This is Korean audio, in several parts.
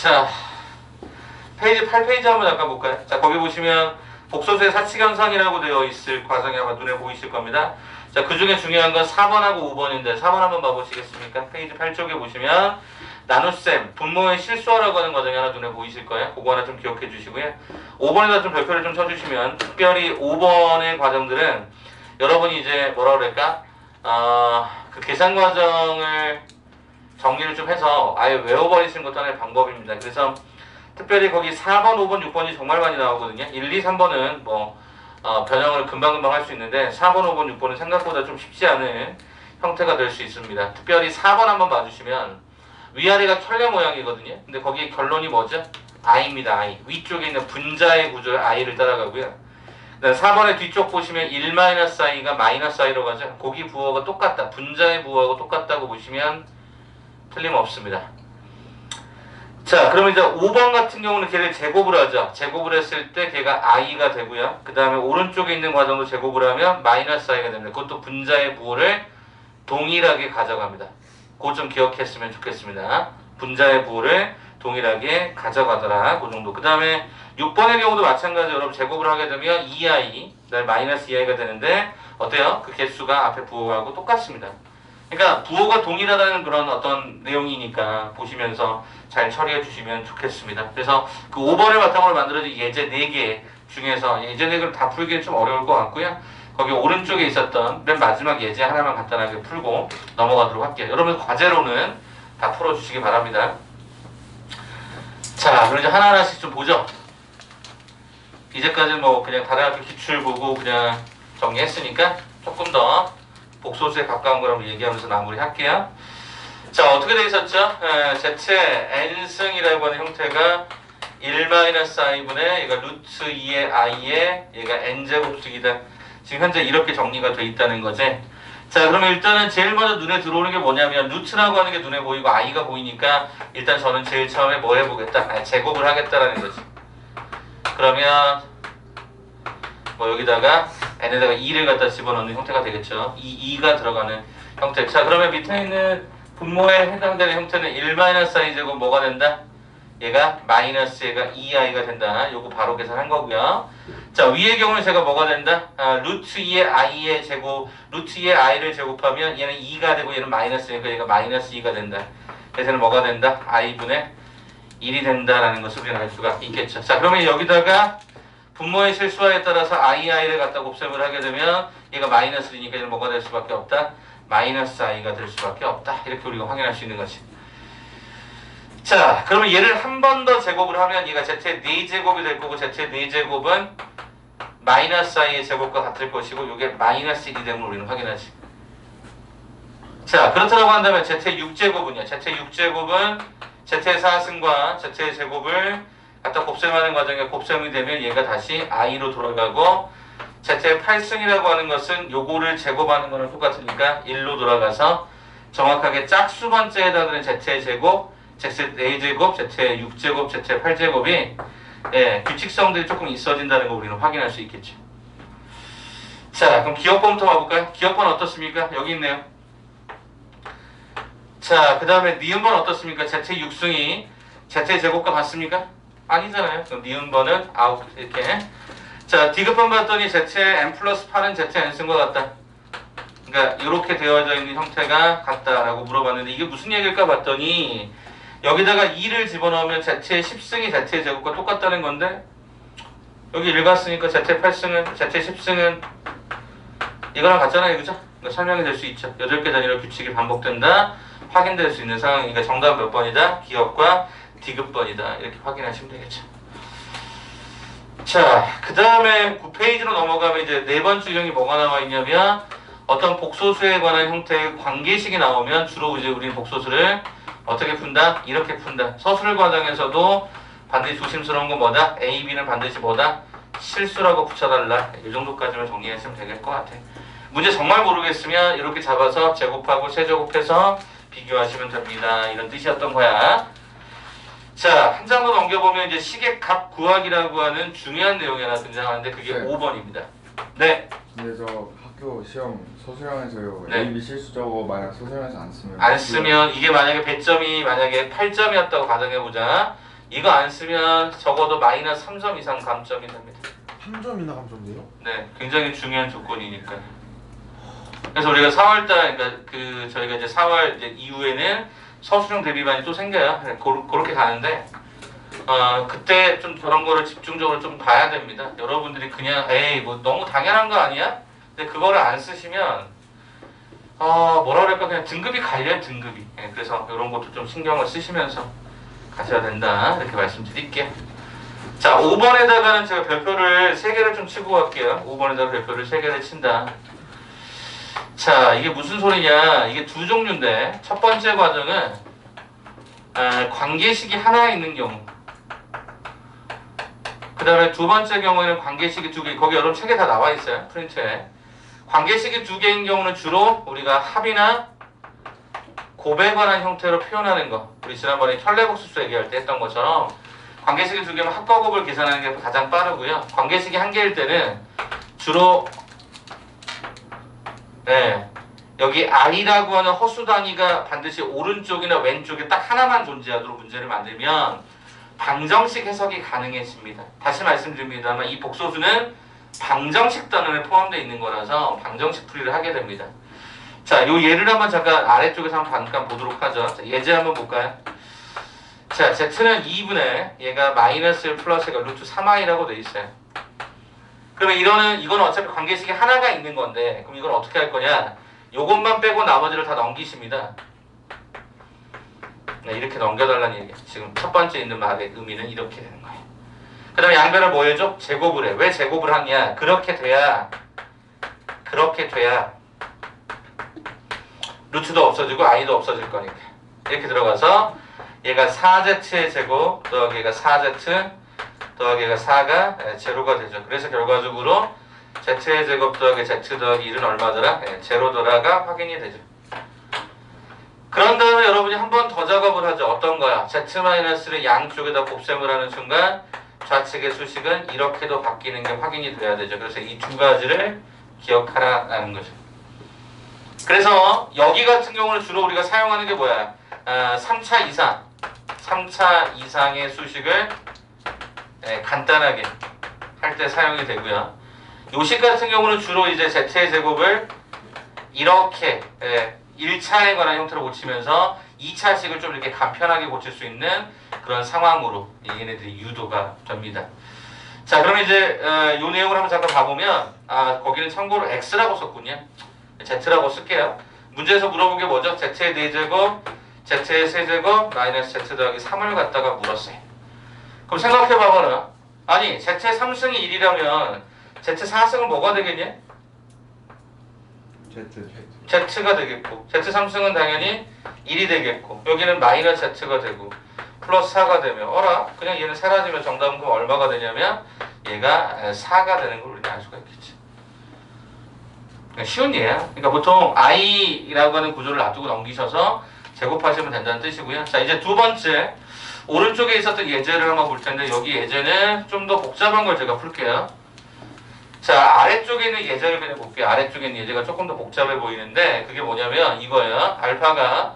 자, 페이지 8페이지 한번 잠깐 볼까요? 자, 거기 보시면 복소수의 사칙현상이라고 되어 있을 과정이 아마 눈에 보이실 겁니다. 자, 그 중에 중요한 건 4번하고 5번인데 4번 한번 봐보시겠습니까? 페이지 8쪽에 보시면 나눗셈, 분모의 실수하라고 하는 과정이 하나 눈에 보이실 거예요. 그거 하나 좀 기억해 주시고요. 5번에다 좀 별표를 좀 쳐주시면, 특별히 5번의 과정들은 여러분이 이제 뭐라 그럴까? 그 계산 과정을 정리를 좀 해서 아예 외워버리시는 것도 하나의 방법입니다. 그래서 특별히 거기 4번, 5번, 6번이 정말 많이 나오거든요. 1, 2, 3번은 뭐 변형을 금방금방 할 수 있는데 4번, 5번, 6번은 생각보다 좀 쉽지 않은 형태가 될 수 있습니다. 특별히 4번 한번 봐주시면 위아래가 켤레 모양이거든요. 근데 거기에 결론이 뭐죠? i입니다. i. 위쪽에 있는 분자의 구조의 i를 따라가고요. 4번의 뒤쪽 보시면 1-i가 -i로 가죠. 거기 부호가 똑같다. 분자의 부호하고 똑같다고 보시면 틀림없습니다. 자, 그러면 이제 5번 같은 경우는 걔를 제곱을 하죠. 제곱을 했을 때 걔가 i가 되고요. 그 다음에 오른쪽에 있는 과정도 제곱을 하면 -i가 됩니다. 그것도 분자의 부호를 동일하게 가져갑니다. 그거 좀 기억했으면 좋겠습니다. 분자의 부호를 동일하게 가져가더라. 그 정도. 그 다음에 6번의 경우도 마찬가지로 여러분 제곱을 하게 되면 2i, 그다음에 -2i가 되는데 어때요? 그 개수가 앞에 부호하고 똑같습니다. 그러니까 부호가 동일하다는 그런 어떤 내용이니까 보시면서 잘 처리해 주시면 좋겠습니다. 그래서 그 5번을 바탕으로 만들어진 예제 4개 중에서 예제 4개를 다 풀기는 좀 어려울 것 같고요. 거기 오른쪽에 있었던 맨 마지막 예제 하나만 간단하게 풀고 넘어가도록 할게요. 여러분 과제로는 다 풀어주시기 바랍니다. 자, 그럼 이제 하나하나씩 좀 보죠. 이제까지는 뭐 그냥 다른 학교 기출 보고 그냥 정리했으니까 조금 더 복소수에 가까운 걸 한번 얘기하면서 마무리할게요. 자, 어떻게 되어 있었죠? z의 n승이라고 하는 형태가 1-i분의 얘가 루트 2의 i에 얘가 n제곱승이다. 지금 현재 이렇게 정리가 돼 있다는 거지. 자, 그러면 일단은 제일 먼저 눈에 들어오는 게 뭐냐면 루트라고 하는 게 눈에 보이고 i가 보이니까 일단 저는 제일 처음에 뭐 해보겠다? 제곱을 하겠다라는 거지. 그러면 뭐 여기다가 n에다가 2를 갖다 집어넣는 형태가 되겠죠. 이 2가 들어가는 형태. 자, 그러면 밑에 있는 분모에 해당되는 형태는 1-i 제곱 뭐가 된다? 얘가 마이너스 얘가 2i가 된다. 요거 바로 계산한 거고요. 자, 위의 경우는 제가 뭐가 된다? 루트 2의 i의 제곱, 루트 2의 i를 제곱하면 얘는 2가 되고 얘는 마이너스니까 얘가 마이너스 2가 된다. 그래서 얘는 뭐가 된다? i분의 1이 된다라는 것을 우리는 알 수가 있겠죠. 자, 그러면 여기다가 분모의 실수하에 따라서 i를 갖다 곱셈을 하게 되면 얘가 마이너스 2니까 얘는 뭐가 될 수밖에 없다? 마이너스 i가 될 수밖에 없다. 이렇게 우리가 확인할 수 있는 거지. 자, 그러면 얘를 한 번 더 제곱을 하면 얘가 z의 4제곱이 될 거고 z의 4제곱은 마이너스 i의 제곱과 같을 것이고 이게 마이너스 1이 되면 우리는 확인하지. 자, 그렇다고 한다면 z의 6제곱은요. z의 6제곱은 z의 4승과 z의 제곱을 갖다 곱셈하는 과정에 곱셈이 되면 얘가 다시 i로 돌아가고 z의 8승이라고 하는 것은 요거를 제곱하는 거랑 똑같으니까 1로 돌아가서 정확하게 짝수 번째에 해당되는 z의 제곱, z의 4제곱, z의 6제곱, z의 8제곱이 규칙성들이 조금 있어진다는 거 우리는 확인할 수 있겠죠. 자, 그럼 기억번부터 봐볼까요? 기억번 어떻습니까? 여기 있네요. 자, 그 다음에 니은번 어떻습니까? z의 6승이 z의 제곱과 같습니까? 아니잖아요. 그럼 니은번은 아웃 이렇게. 자, 디귿번 봤더니 z의 n 플러스 8은 z의 n승과 같다. 그러니까 이렇게 되어져 있는 형태가 같다라고 물어봤는데 이게 무슨 얘기일까 봤더니 여기다가 2를 집어넣으면 z의 10승이 z의 제곱과 똑같다는 건데 여기 1 갔으니까 z의 8승은 z의 10승은 이거랑 같잖아요. 그죠? 그러니까 설명이 될 수 있죠. 8개 단위로 규칙이 반복된다. 확인될 수 있는 상황이니까 정답 몇 번이다? 기억과 디귿번이다. 이렇게 확인하시면 되겠죠. 자, 그 다음에 9페이지로 넘어가면 이제 네 번째 유형이 뭐가 나와 있냐면 어떤 복소수에 관한 형태의 관계식이 나오면 주로 이제 우리는 복소수를 어떻게 푼다? 이렇게 푼다. 서술 과정에서도 반드시 조심스러운 건 뭐다? A, B는 반드시 뭐다? 실수라고 붙여달라. 이 정도까지만 정리하시면 되겠을 것 같아. 문제 정말 모르겠으면 이렇게 잡아서 제곱하고 세제곱해서 비교하시면 됩니다. 이런 뜻이었던 거야. 자, 한 장 더 넘겨보면 이제 식의 값 구하기라고 하는 중요한 내용이 하나 등장하는데 그게 네. 5번입니다. 네. 근데 저 학교 시험 소수형에서요. 네. A, B 실수 적어 만약 소수형에서 안 쓰면 안 쓰면 이게 만약에 배점이 만약에 8점이었다고 가정해보자. 이거 안 쓰면 적어도 마이너스 3점 이상 감점이 됩니다. 3점이나 감점돼요? 네, 굉장히 중요한 조건이니까. 그래서 우리가 4월달, 그러니까 그 저희가 이제 4월 이제 이후에는 서술형 대비반이 또 생겨요. 그렇게 가는데, 그때 좀 그런 거를 집중적으로 좀 봐야 됩니다. 여러분들이 그냥 에이 뭐 너무 당연한 거 아니야? 근데 그거를 안 쓰시면 뭐라 그럴까 그냥 등급이 갈려요, 등급이. 예, 그래서 이런 것도 좀 신경을 쓰시면서 가셔야 된다 이렇게 말씀드릴게요. 자, 5번에다가는 제가 별표를 3개를 좀 치고 갈게요. 5번에다가 별표를 3개를 친다. 자, 이게 무슨 소리냐? 이게 두 종류인데 첫 번째 과정은 관계식이 하나 있는 경우, 그 다음에 두 번째 경우에는 관계식이 2개. 거기 여러분 책에 다 나와 있어요, 프린트에. 관계식이 2개인 경우는 주로 우리가 합이나 곱에 관한 형태로 표현하는 거, 우리 지난번에 혈례복수수 얘기할 때 했던 것처럼 관계식이 2개면 합과 곱을 계산하는 게 가장 빠르고요. 관계식이 1개일 때는 주로 여기 i라고 하는 허수 단위가 반드시 오른쪽이나 왼쪽에 딱 하나만 존재하도록 문제를 만들면 방정식 해석이 가능해집니다. 다시 말씀드립니다만 이 복소수는 방정식 단원에 포함되어 있는 거라서 방정식 풀이를 하게 됩니다. 자, 요 예를 한번 잠깐 아래쪽에서 잠깐 보도록 하죠. 자, 예제 한번 볼까요? 자, z는 2분의 얘가 마이너스 1 플러스가 루트 3i라고 돼 있어요. 그러면 이거는 어차피 관계식이 하나가 있는 건데, 그럼 이걸 어떻게 할 거냐? 요것만 빼고 나머지를 다 넘기십니다. 네, 이렇게 넘겨달라는 얘기예요. 지금 첫 번째 있는 말의 의미는 이렇게 되는 거예요. 그 다음에 양변을 뭐 해줘? 제곱을 해. 왜 제곱을 하냐? 그렇게 돼야 루트도 없어지고 i도 없어질 거니까. 이렇게 들어가서 얘가 4z의 제곱 더하기 얘가 4z 더하기 얘가 4가 제로가 되죠. 그래서 결과적으로 z의 제곱 더하기 z 더하기 1은 얼마더라? 제로더라가 확인이 되죠. 그런 다음에 여러분이 한 번 더 작업을 하죠. 어떤 거야? z-를 양쪽에다 곱셈을 하는 순간 좌측의 수식은 이렇게도 바뀌는 게 확인이 돼야 되죠. 그래서 이 두 가지를 기억하라는 거죠. 그래서 여기 같은 경우는 주로 우리가 사용하는 게 뭐야? 3차 이상의 수식을 간단하게 할 때 사용이 되고요. 요식 같은 경우는 주로 이제 z의 제곱을 이렇게 1차에 관한 형태로 고치면서 2차식을 좀 이렇게 간편하게 고칠 수 있는 그런 상황으로 얘네들이 유도가 됩니다. 자, 그러면 이제 요 내용을 한번 잠깐 봐보면 거기는 참고로 x라고 썼군요. z라고 쓸게요. 문제에서 물어본 게 뭐죠? z의 4제곱, z의 세제곱, 마이너스 z 더하기 3을 갖다가 물었어요. 그럼 생각해봐봐라. 아니, z의 3승이 1이라면 z의 4승은 뭐가 되겠냐? z가 되겠고, z 3승은 당연히 1이 되겠고, 여기는 마이너스 z가 되고 플러스 4가 되면 그냥 얘는 사라지면 정답은 그럼 얼마가 되냐면 얘가 4가 되는 걸 우리는 알 수가 있겠지. 쉬운 예야. 그러니까 보통 i라고 하는 구조를 놔두고 넘기셔서 제곱하시면 된다는 뜻이고요. 자, 이제 두 번째 오른쪽에 있었던 예제를 한번 볼 텐데, 여기 예제는 좀 더 복잡한 걸 제가 풀게요. 자, 아래쪽에 있는 예제를 그냥 볼게요. 아래쪽에 있는 예제가 조금 더 복잡해 보이는데 그게 뭐냐면 이거예요. 알파가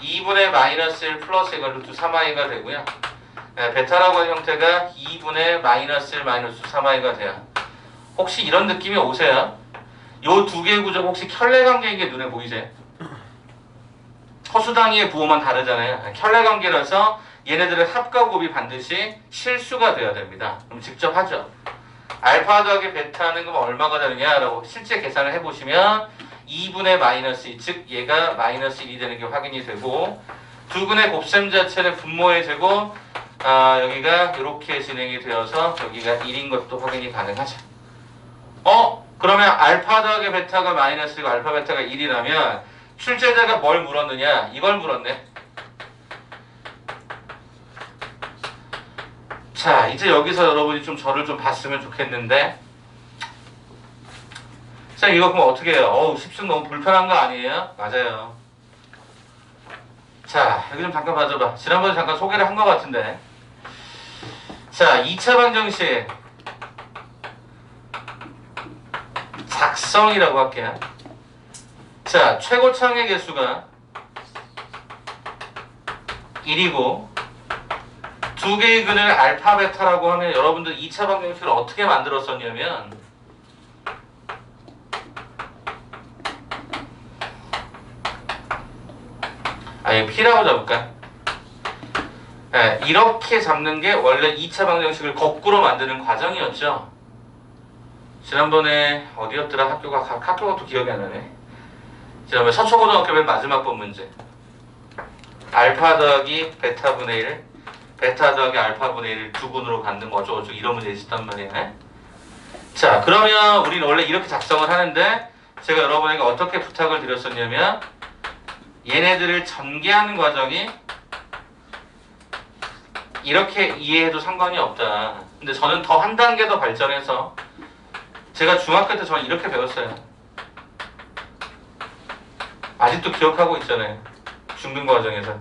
2분의 마이너스 1 플러스 1가 루트 3i가 되고요. 베타라고 하는 형태가 2분의 마이너스 1 마이너스 3i가 돼요. 혹시 이런 느낌이 오세요? 요 두 개의 구조가 혹시 켤레관계인 게 눈에 보이세요? 허수 단위의 부호만 다르잖아요. 켤레관계라서 얘네들의 합과 곱이 반드시 실수가 돼야 됩니다. 그럼 직접 하죠. 알파 더하기 베타는 그럼 얼마가 되느냐라고 실제 계산을 해보시면 2분의 마이너스 2, 즉 얘가 마이너스 1이 되는 게 확인이 되고, 두 근의 곱셈 자체는 분모의 제곱, 여기가 이렇게 진행이 되어서 여기가 1인 것도 확인이 가능하죠. 그러면 알파 더하기 베타가 마이너스고 알파 베타가 1이라면 출제자가 뭘 물었느냐? 이걸 물었네. 자, 이제 여기서 여러분이 좀 저를 좀 봤으면 좋겠는데, 자, 이거 그럼 어떻게 해요? 10승 너무 불편한 거 아니에요? 맞아요. 자, 여기 좀 잠깐 봐줘봐. 지난번에 잠깐 소개를 한 것 같은데, 자, 2차 방정식 작성이라고 할게요. 자, 최고창의 개수가 1이고 두 개의 근을 알파, 베타라고 하면 여러분들 2차 방정식을 어떻게 만들었었냐면 아예 P라고 잡을까? 네, 이렇게 잡는 게 원래 2차 방정식을 거꾸로 만드는 과정이었죠. 지난번에 어디였더라 학교가 또 기억이 안 나네. 지난번에 서초고등학교 맨 마지막 번 문제. 알파 더하기 베타분의 1, 베타 더하기 알파분의 1을 두 분으로 갖는 거 어쩌고저쩌고 이런 문제 있었단 말이에요. 자, 그러면 우리는 원래 이렇게 작성을 하는데 제가 여러분에게 어떻게 부탁을 드렸었냐면 얘네들을 전개하는 과정이 이렇게 이해해도 상관이 없다. 근데 저는 더 한 단계 더 발전해서 제가 중학교 때 저는 이렇게 배웠어요. 아직도 기억하고 있잖아요. 중등 과정에서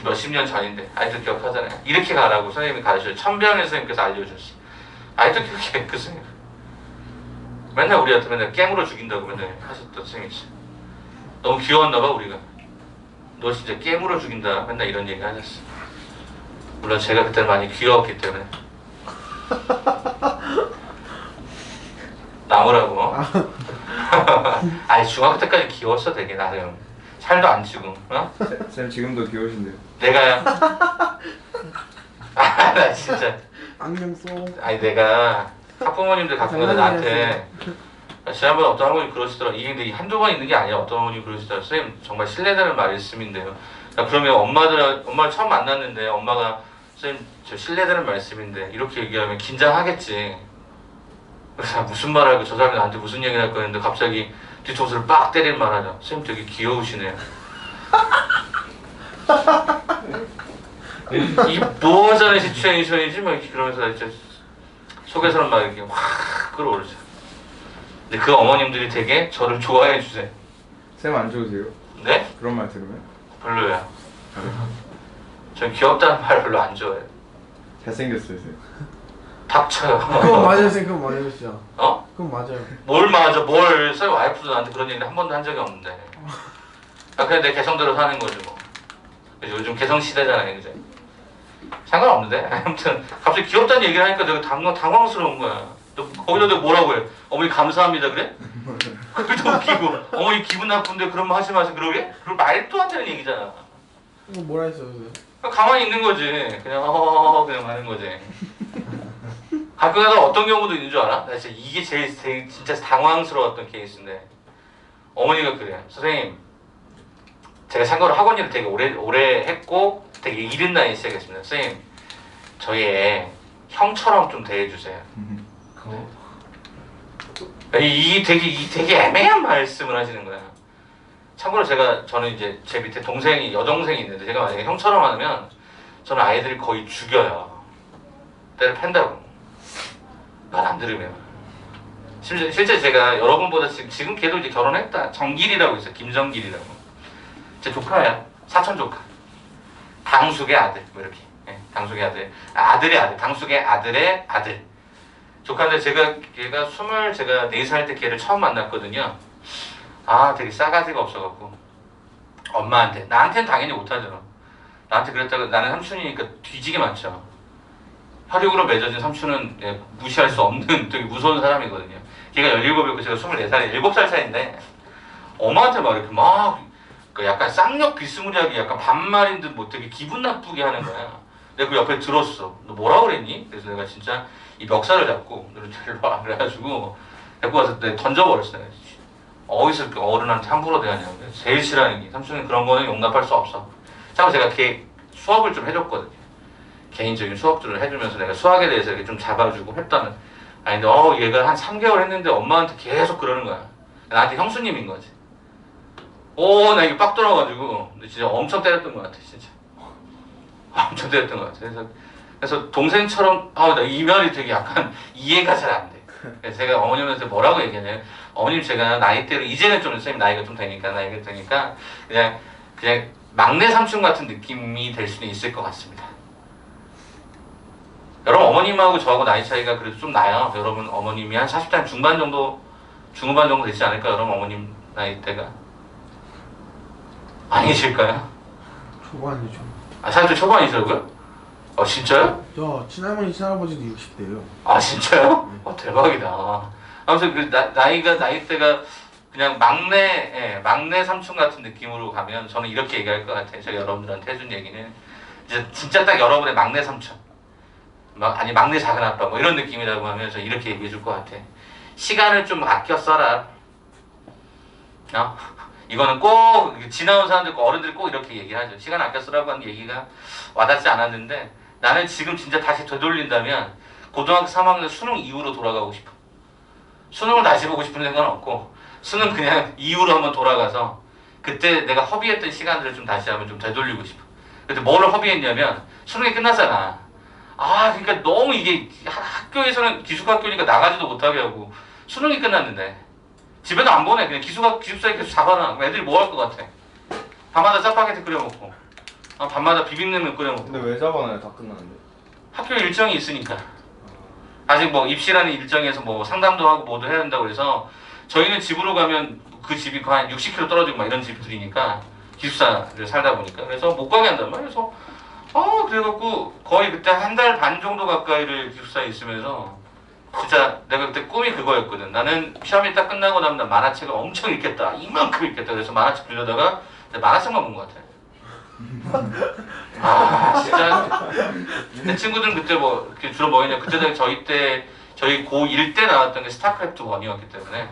몇십 년 전인데 아직도 기억하잖아요. 이렇게 가라고 선생님이 가르쳐요. 천병현 선생님께서 알려줬어. 아직도 기억해 그 선생님. 맨날 우리한테 맨날 깨물어 죽인다고 맨날 하셨던 선생님이지. 너무 귀여웠나 봐 우리가. 너 진짜 깨물어 죽인다 맨날 이런 얘기 하셨어. 물론 제가 그때 많이 귀여웠기 때문에 나무라고. 아니 중학교 때까지 귀여웠어 되게 나름. 살도 안 찌고. 어? 쌤 지금도 귀여우신데요. 내가요? 아 나 진짜. 안경 써. 아니 내가 학부모님들 가끔가다 나한테 지난번에 어떤 할머니 그러시더라. 이게 근데 한두 번 있는 게 아니야. 어떤 할머니 그러시더라. 선생님 정말 신뢰되는 말씀인데요. 그러면 엄마를 처음 만났는데 엄마가 선생님 저 신뢰되는 말씀인데 이렇게 얘기하면 긴장하겠지. 그래서 무슨 말 할까 저 사람이 나한테 무슨 얘기를 할 거야 했는데 갑자기 뒤통수를 빡 때리는 말 하자. 선생님 되게 귀여우시네요. 이 뭐하자는 시츄에이션이지 막 이렇게 그러면서 진짜 속에서는 막 이렇게 확 끌어오르죠. 근데 그 어머님들이 되게 저를 좋아해 주세요. 쌤 안 좋으세요? 네? 그런 말 들으면? 별로야. 전 귀엽다는 말 별로 안 좋아해요. 잘생겼어요 쌤. 닥쳐요. 그건 맞아요, 쌤. 그건 맞아요, 진짜. 어? 그건 맞아요. 뭘 맞아? 뭘? 쌤 와이프도 나한테 그런 얘기를 한 번도 한 적이 없는데. 아, 그냥 내 개성대로 사는 거지 뭐. 그죠? 요즘 개성 시대잖아요, 그죠? 상관없는데. 아무튼 갑자기 귀엽다는 얘기를 하니까 내가 당황스러운 거야. 너 거기다 내가 뭐라고 해? 어머니 감사합니다 그래? 그게 더 웃기고 어머니 기분 나쁜데 그런 말 하지 마세요 그러게? 그럼 말도 안 되는 얘기잖아. 이거 뭐라 했어요, 쌤? 가만히 있는 거지. 그냥 그냥 하는 거지. 가끔가다 어떤 경우도 있는 줄 알아? 나 진짜 이게 제일 진짜 당황스러웠던 케이스인데 어머니가 그래요. 선생님 제가 참고로 학원 일을 되게 오래 했고 되게 이른 나이에 시작했습니다. 선생님 저희 애 형처럼 좀 대해주세요. 이게 되게 애매한 말씀을 하시는 거야. 참고로 저는 이제 제 밑에 여동생이 있는데 제가 만약에 형처럼 하면 저는 아이들이 거의 죽여요. 때를 팬다고. 말 안 들으면. 실제 제가 여러분보다 지금 걔도 이제 결혼했다. 정길이라고 있어요. 김정길이라고. 제 조카야. 사촌 조카. 당숙의 아들. 뭐 이렇게. 네, 당숙의 아들. 아들의 아들. 당숙의 아들의 아들. 조카인데 걔가 24살 때 걔를 처음 만났거든요. 아 되게 싸가지가 없어갖고 엄마한테 나한테는 당연히 못하잖아. 나한테 그랬다가 나는 삼촌이니까 뒤지게 많죠. 혈육으로 맺어진 삼촌은 무시할 수 없는 되게 무서운 사람이거든요. 걔가 17이었고 제가 24살에 7살 차이인데 엄마한테 막 이렇게 막 약간 쌍욕 비스무리하게 약간 반말인 듯 뭐 되게 기분 나쁘게 하는 거야. 내가 그 옆에 들었어. 너 뭐라 그랬니? 그래서 내가 진짜 이 멱살을 잡고 너를 데리러 와 그래가지고 데리고 와서 내가 던져버렸어. 내가. 어디서 이렇게 어른한테 함부로 대하냐고. 제일 싫어하는 게 삼촌은 그런 거는 용납할 수 없어. 참고 제가 걔 수업을 좀 해줬거든요. 개인적인 수업들을 해주면서 내가 수학에 대해서 이렇게 좀 잡아주고 했다는. 아니 근데 얘가 한 3개월 했는데 엄마한테 계속 그러는 거야. 나한테 형수님인 거지. 나 이게 빡 돌아가지고 근데 진짜 엄청 때렸던 것 같아 진짜. 엄청 때렸던 것 같아. 그래서 동생처럼 나 이 말이 되게 약간 이해가 잘 안 돼. 그래서 제가 어머님한테 뭐라고 얘기하냐면 어머님 제가 나이대로 이제는 좀 선생님 나이가 좀 되니까 그냥 막내 삼촌 같은 느낌이 될 수는 있을 것 같습니다. 여러분 어머님하고 저하고 나이 차이가 그래도 좀 나요. 여러분 어머님이 한 40대 중반 정도 중후반 정도 되지 않을까 여러분 어머님 나이대가 아니실까요? 초반이죠. 40대 초반이시라고요? 진짜요? 저 친할머니 친할아버지도 60대예요. 아 진짜요? 대박이다. 아무튼 그 나이대가 그냥 막내 삼촌 같은 느낌으로 가면 저는 이렇게 얘기할 것 같아요. 제가 여러분들한테 해준 얘기는 이제 진짜 딱 여러분의 막내 삼촌, 아니 막내 작은 아빠 뭐 이런 느낌이라고 하면 저 이렇게 얘기해 줄 것 같아. 시간을 좀 아껴 써라. 이거는 꼭 지나온 사람들, 어른들 꼭 이렇게 얘기하죠. 시간 아껴 쓰라고 하는 얘기가 와닿지 않았는데 나는 지금 진짜 다시 되돌린다면 고등학교 3학년 수능 이후로 돌아가고 싶어. 수능을 다시 보고 싶은 생각은 없고 수능 그냥 이후로 한번 돌아가서 그때 내가 허비했던 시간들을 좀 다시 한번 좀 되돌리고 싶어. 근데 뭐를 허비했냐면 수능이 끝났잖아. 그러니까 너무 이게 학교에서는 기숙학교니까 나가지도 못하게 하고 수능이 끝났는데 집에도 안 보내. 그냥 기숙사에 계속 잡아놔. 애들이 뭐 할 것 같아? 밤마다 짜파게티 끓여 먹고 밤마다 비빔냉면 끓여 먹고. 근데 왜 잡아놔요? 다 끝났는데. 학교 일정이 있으니까. 아직 뭐 입시라는 일정에서 뭐 상담도 하고 뭐도 해야 된다고 그래서 저희는 집으로 가면 그 집이 한 60km 떨어지고 막 이런 집들이니까 기숙사를 살다 보니까 그래서 못 가게 한단 말이야. 그래서 그래갖고 거의 그때 한 달 반 정도 가까이를 기숙사에 있으면서 진짜 내가 그때 꿈이 그거였거든. 나는 시험이 딱 끝나고 나면 난 만화책을 엄청 읽겠다. 이만큼 읽겠다. 그래서 만화책 빌려다가 만화책만 본 것 같아. 진짜 내 친구들은 그때 뭐 이렇게 주로 뭐 했냐, 그때 저희 고1 때 나왔던 게 스타크래프트 1이었기 때문에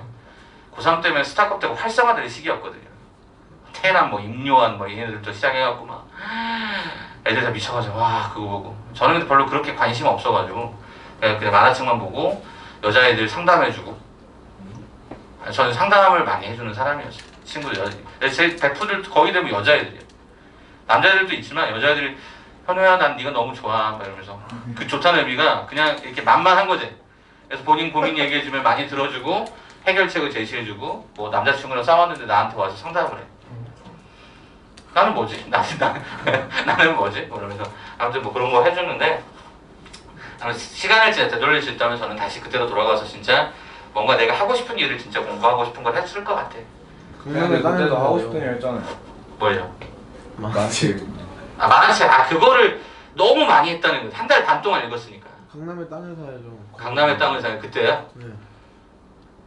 고3 때면 스타크래프트가 활성화될 시기였거든요. 테란 뭐 임요한 뭐 얘네들도 시작해갖고 막 애들 다 미쳐가지고 그거 보고 저는 근데 별로 그렇게 관심 없어가지고 그냥 만화책만 보고 여자애들 상담해주고 저는 상담을 많이 해주는 사람이었어요. 친구들 제 베프들 거의 대부분 여자애들이에요. 남자애들도 있지만 여자애들이 현우야 난 네가 너무 좋아 막 이러면서 그 좋다는 의미가 그냥 이렇게 만만한 거지. 그래서 본인 고민 얘기해주면 많이 들어주고 해결책을 제시해주고 뭐 남자친구랑 싸웠는데 나한테 와서 상담을 해. 나는 뭐지? 나는 뭐지? 그러면서 아무튼 뭐 그런 거 해주는데 시간을 진짜 되돌릴 수 있다면 저는 다시 그때로 돌아가서 진짜 뭔가 내가 하고 싶은 일을 진짜 공부하고 싶은 걸 했을 것 같아. 근데 그때도 하고 싶은 일 했잖아요. 뭘요? 만화책. 만화책. 그거를 너무 많이 했다는 거야. 한 달 반 동안 읽었으니까. 강남의 땅을 사야죠. 강남의 땅을 사요. 그때야? 네.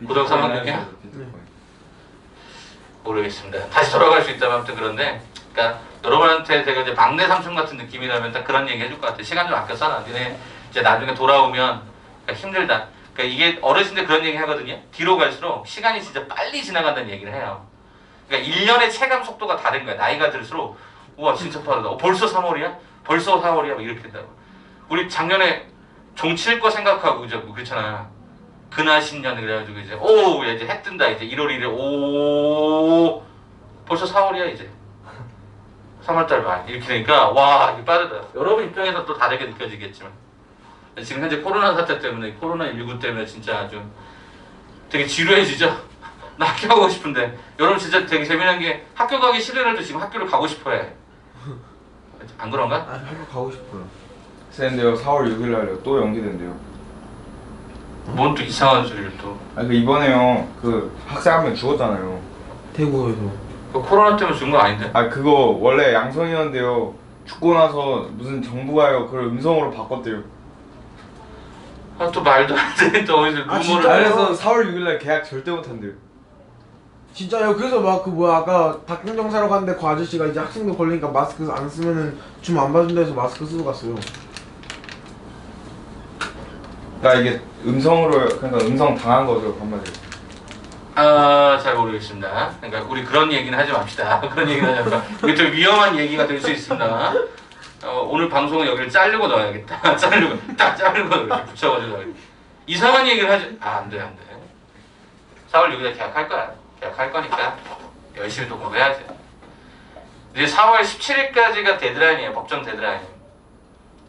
고등학교 3학년이야? 모르겠습니다. 다시 돌아갈 수 있다면 아무튼 그런데 그러니까 여러분한테 제가 이제 막내 삼촌 같은 느낌이라면 딱 그런 얘기 해줄 것 같아. 시간 좀 아껴 써라. 니네 이제 나중에 돌아오면 그러니까 힘들다. 그러니까 이게 어르신들 그런 얘기 하거든요. 뒤로 갈수록 시간이 진짜 빨리 지나간다는 얘기를 해요. 그러니까 1년의 체감 속도가 다른 거야. 나이가 들수록 우와 진짜 빠르다. 벌써 3월이야? 벌써 4월이야? 이렇게 된다고. 우리 작년에 종칠 거 생각하고 이제 뭐 그렇잖아. 근하 신년 그래가지고 이제 이제 해 뜬다. 이제 1월 1일 벌써 4월이야 이제. 3월달 말 이렇게 되니까 와 이게 빠르다. 여러분 입장에서 또 다르게 느껴지겠지만 지금 현재 코로나 사태 때문에 코로나19 때문에 진짜 아주 되게 지루해지죠. 나 학교 가고 싶은데 여러분 진짜 되게 재미난 게 학교 가기 싫으라도 지금 학교를 가고 싶어해. 안 그런가? 학교 가고 싶어요. 근데요 4월 6일 날요 또 연기된대요. 뭔 또 이상한 소리를 또. 그 이번에요 그 학생 한 명 죽었잖아요. 대구에서. 그 코로나 때문에 죽은 거 아닌데? 그거 원래 양성이었는데요. 죽고 나서 무슨 정부가요 그걸 음성으로 바꿨대요. 또 말도 안 되는 또 어디서 루머를. 진짜요? 그래서 4월 6일 날 계약 절대 못 한대요. 진짜요? 그래서 막 아까 닭강정 사러 갔는데 그 아저씨가 이제 학생들 걸리니까 마스크 안 쓰면은 줌 안 봐준다 해서 마스크 쓰고 갔어요. 그러니까 이게 음성 당한 거죠 한마디로. 잘 모르겠습니다. 그러니까 우리 그런 얘기는 하지 맙시다. 그런 얘기는 하지 맙시다. 이게 좀 위험한 얘기가 될 수 있습니다. 오늘 방송은 여기를 자르고 넣어야겠다. 딱 자르고 이렇게 붙여가지고 넣어야겠다. 이상한 얘기를 하지. 안 돼. 4월 6일에 계약할 거야. 계약할 거니까 열심히 또 공부해야지. 이제 4월 17일까지가 데드라인이에요. 법정 데드라인.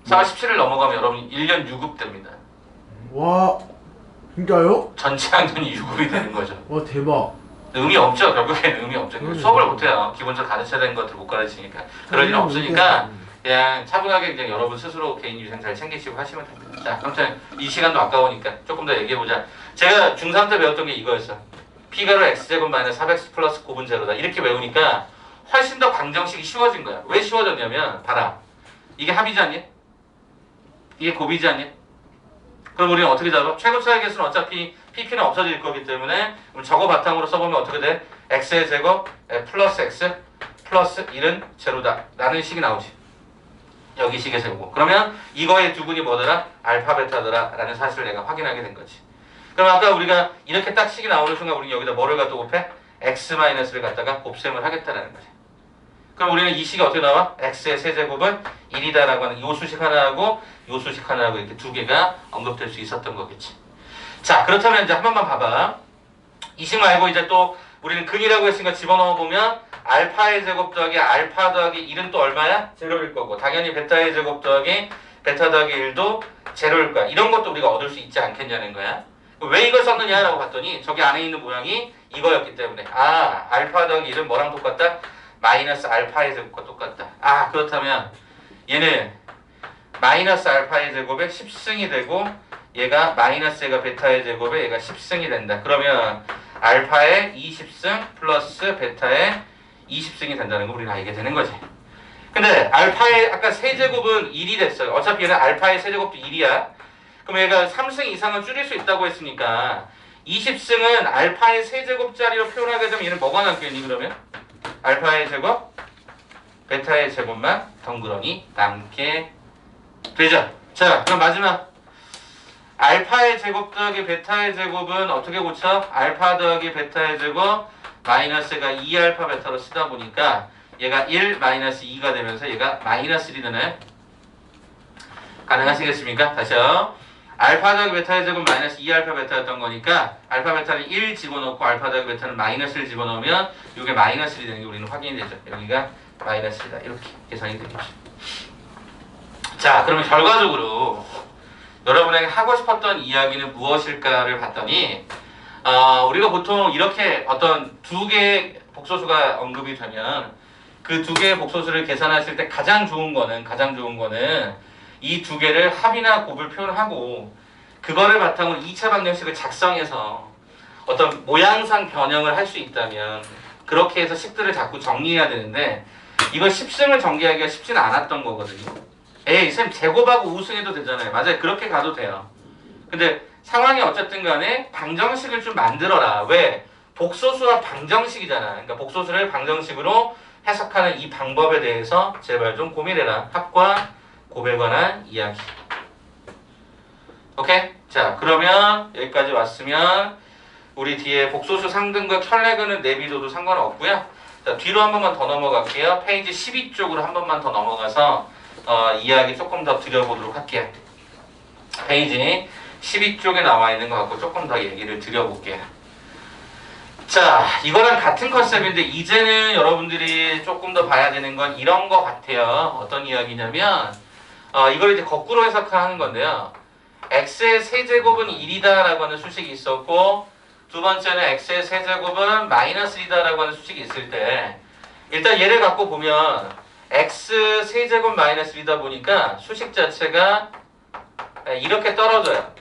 4월 17일 넘어가면 여러분 1년 유급 됩니다. 와, 진짜요? 전체 학년이 유급이 되는 거죠. 와, 대박. 의미 없죠. 결국에는 의미 없죠. 수업을 못해요. 기본적으로 가르쳐야 되는 것들 못 가르치니까. 그럴 일 없으니까 그냥 차분하게 그냥 여러분 스스로 개인 위생 잘 챙기시고 하시면 됩니다. 자, 아무튼 이 시간도 아까우니까 조금 더 얘기해보자. 제가 중3 때 배웠던 게 이거였어. P가로 X제곱 마이너스 400 플러스 9분 제로다. 이렇게 배우니까 훨씬 더 방정식이 쉬워진 거야. 왜 쉬워졌냐면 봐라. 이게 합이지 않니? 이게 곱이지 않냐? 그럼 우리는 어떻게 잡아? 최고 차의 개수는 어차피 pp는 없어질 거기 때문에 그럼 저거 바탕으로 써보면 어떻게 돼? x의 제곱 플러스 x 플러스 1은 제로다 라는 식이 나오지. 여기 식의 제곱. 그러면 이거의 두근이 뭐더라? 알파 베타더라 라는 사실을 내가 확인하게 된 거지. 그럼 아까 우리가 이렇게 딱 식이 나오는 순간 우리는 여기다 뭐를 갖다 곱해? x-를 갖다가 곱셈을 하겠다라는 거지. 그럼 우리는 이 식이 어떻게 나와? x의 세제곱은 1이다라고 하는 요 수식 하나하고 요 수식 하나하고 이렇게 두 개가 언급될 수 있었던 거겠지. 자, 그렇다면 이제 한 번만 봐봐. 이 식 말고 이제 또 우리는 근이라고 했으니까 집어넣어 보면 알파의 제곱 더하기 알파 더하기 1은 또 얼마야? 제로일 거고 당연히 베타의 제곱 더하기 베타 더하기 1도 제로일 거야. 이런 것도 우리가 얻을 수 있지 않겠냐는 거야. 왜 이걸 썼느냐라고 봤더니 저기 안에 있는 모양이 이거였기 때문에 아 알파 더하기 1은 뭐랑 똑같다? 마이너스 알파의 제곱과 똑같다. 아 그렇다면 얘는 마이너스 알파의 제곱에 10승이 되고 얘가 마이너스 얘가 베타의 제곱에 얘가 10승이 된다. 그러면 알파의 20승 플러스 베타의 20승이 된다는 거 우리는 알게 되는 거지. 근데 알파의 아까 세제곱은 1이 됐어요. 어차피 얘는 알파의 세제곱도 1이야. 그럼 얘가 3승 이상은 줄일 수 있다고 했으니까 20승은 알파의 세제곱짜리로 표현하게 되면 얘는 뭐가 남겠니 그러면? 알파의 제곱, 베타의 제곱만 덩그러니 남게 되죠. 자, 그럼 마지막 알파의 제곱 더하기 베타의 제곱은 어떻게 고쳐? 알파 더하기 베타의 제곱 마이너스가 2알파 베타로 쓰다 보니까 얘가 1 마이너스 2가 되면서 얘가 마이너스 1이 되나요? 가능하시겠습니까? 다시요. 알파 더하기 베타의 제곱 마이너스 2알파 베타였던 거니까 알파 베타는 1 집어넣고 알파 더하기 베타는 마이너스를 집어넣으면 이게 마이너스 1이 되는 게 우리는 확인이 되죠. 여기가 마이너스 1이다. 이렇게 계산이 되겠죠. 자, 그러면 결과적으로 여러분에게 하고 싶었던 이야기는 무엇일까를 봤더니 우리가 보통 이렇게 어떤 두 개의 복소수가 언급이 되면 그 두 개의 복소수를 계산하실 때 가장 좋은 거는 이 두 개를 합이나 곱을 표현하고 그거를 바탕으로 2차 방정식을 작성해서 어떤 모양상 변형을 할 수 있다면 그렇게 해서 식들을 자꾸 정리해야 되는데 이걸 10승을 전개하기가 쉽지는 않았던 거거든요. 에이 쌤 제곱하고 우승해도 되잖아요. 맞아요. 그렇게 가도 돼요. 근데 상황이 어쨌든 간에 방정식을 좀 만들어라. 왜? 복소수와 방정식이잖아. 그러니까 복소수를 방정식으로 해석하는 이 방법에 대해서 제발 좀 고민해라. 합과 곱에 관한 이야기. 오케이? 자 그러면 여기까지 왔으면 우리 뒤에 복소수 상등급 혈내근은 내비둬도 상관없고요. 자 뒤로 한 번만 더 넘어갈게요. 페이지 12쪽으로 한 번만 더 넘어가서 이야기 조금 더 드려보도록 할게요. 페이지 12쪽에 나와 있는 것 같고 조금 더 얘기를 드려볼게요. 자, 이거랑 같은 컨셉인데 이제는 여러분들이 조금 더 봐야 되는 건 이런 것 같아요. 어떤 이야기냐면 이걸 이제 거꾸로 해석하는 건데요. x의 세제곱은 1이다 라고 하는 수식이 있었고 두 번째는 x의 세제곱은 마이너스 1이다 라고 하는 수식이 있을 때 일단 얘를 갖고 보면 x 세제곱 마이너스 1이다 보니까 수식 자체가 이렇게 떨어져요.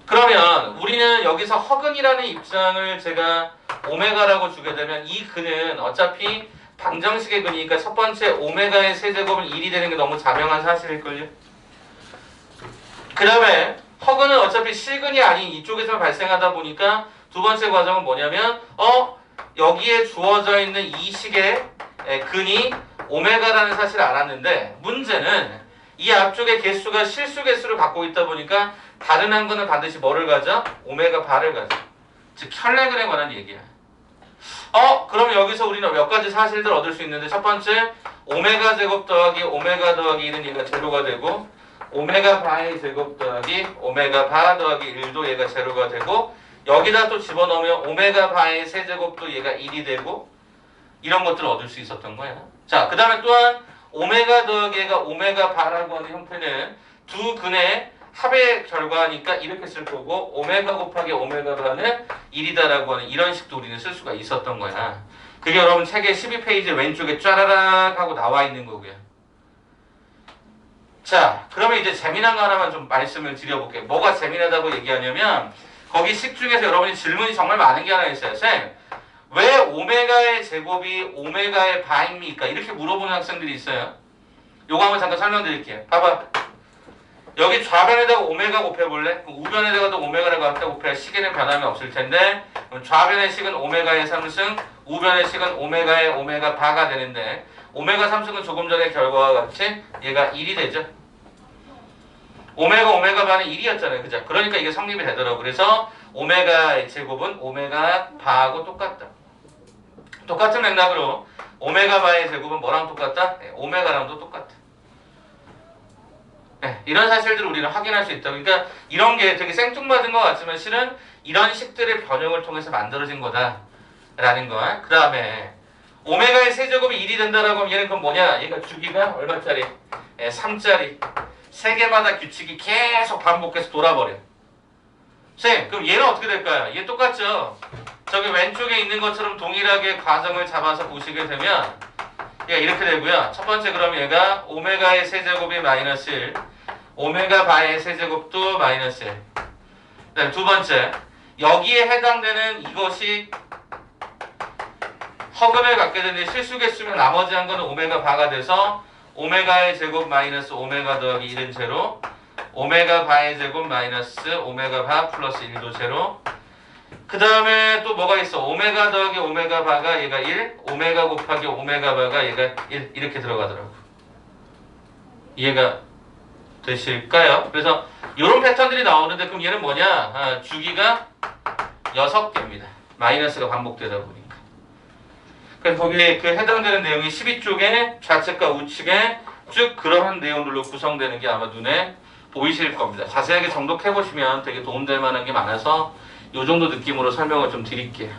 그러면 우리는 여기서 허근이라는 입장을 제가 오메가라고 주게 되면 이 근은 어차피 방정식의 근이니까 첫 번째 오메가의 세제곱은 1이 되는 게 너무 자명한 사실일걸요. 그 다음에 허근은 어차피 실근이 아닌 이쪽에서 발생하다 보니까 두 번째 과정은 뭐냐면 여기에 주어져 있는 이 식의 근이 오메가라는 사실을 알았는데 문제는 이 앞쪽의 개수가 실수 개수를 갖고 있다 보니까 다른 한 근은 반드시 뭐를 가져? 오메가 바를 가져. 즉 혈내근에 관한 얘기야. 그럼 여기서 우리는 몇 가지 사실들 얻을 수 있는데 첫 번째 오메가 제곱 더하기 오메가 더하기 1은 얘가 제로가 되고 오메가 바의 제곱 더하기 오메가 바 더하기 1도 얘가 제로가 되고 여기다 또 집어넣으면 오메가 바의 세제곱도 얘가 1이 되고 이런 것들을 얻을 수 있었던 거야. 자, 그 다음에 또한 오메가 더하기 얘가 오메가 바라고 하는 형태는 두 근의 합의 결과니까 이렇게 쓸 거고 오메가 곱하기 오메가 바는 1이다라고 하는 이런 식도 우리는 쓸 수가 있었던 거야. 그게 여러분 책의 12페이지 왼쪽에 짜라락 하고 나와 있는 거고요. 자, 그러면 이제 재미난 거 하나만 좀 말씀을 드려볼게요. 뭐가 재미나다고 얘기하냐면 거기 식 중에서 여러분이 질문이 정말 많은 게 하나 있어요. 쌤, 왜 오메가의 제곱이 오메가의 바입니까? 이렇게 물어보는 학생들이 있어요. 요거 한번 잠깐 설명드릴게요. 봐봐. 여기 좌변에다가 오메가 곱해볼래? 우변에다가도 오메가를 갖다 곱해야 식에는 변함이 없을 텐데 그럼 좌변의 식은 오메가의 3승, 우변의 식은 오메가의 오메가 바가 되는데 오메가 3승은 조금 전에 결과와 같이 얘가 1이 되죠. 오메가 바는 1이었잖아요. 그죠? 그러니까 이게 성립이 되더라고. 그래서 오메가의 제곱은 오메가 바하고 똑같다. 똑같은 맥락으로 오메가 바의 제곱은 뭐랑 똑같다? 네, 오메가랑도 똑같다. 네, 이런 사실들을 우리는 확인할 수 있다. 그러니까 이런 게 되게 생뚱맞은 것 같지만 실은 이런 식들의 변형을 통해서 만들어진 거다라는 거. 그 다음에 오메가의 세제곱이 1이 된다라고 하면 얘는 그럼 뭐냐? 얘가 주기가 얼마짜리? 3짜리. 세 개마다 규칙이 계속 반복해서 돌아버려. 선생님, 그럼 얘는 어떻게 될까요? 얘 똑같죠? 저기 왼쪽에 있는 것처럼 동일하게 과정을 잡아서 보시게 되면 얘가 이렇게 되고요. 첫 번째 그럼 얘가 오메가의 세제곱이 마이너스 1, 오메가 바의 세제곱도 마이너스 1. 그다음 두 번째, 여기에 해당되는 이것이 허근을 갖게 되는데 실수 개수면 나머지 한 거는 오메가 바가 돼서 오메가의 제곱 마이너스 오메가 더하기 1은 제로, 오메가 바의 제곱 마이너스 오메가 바 플러스 1도 제로. 그 다음에 또 뭐가 있어? 오메가 더하기 오메가 바가 얘가 1, 오메가 곱하기 오메가 바가 얘가 1 이렇게 들어가더라고. 이해가 되실까요? 그래서 이런 패턴들이 나오는데 그럼 얘는 뭐냐? 주기가 6개입니다. 마이너스가 반복되다 보니까. 그래서 거기에 그 해당되는 내용이 12쪽에 좌측과 우측에 쭉 그러한 내용들로 구성되는 게 아마 눈에 보이실 겁니다. 자세하게 정독해보시면 되게 도움될 만한 게 많아서 이 정도 느낌으로 설명을 좀 드릴게요.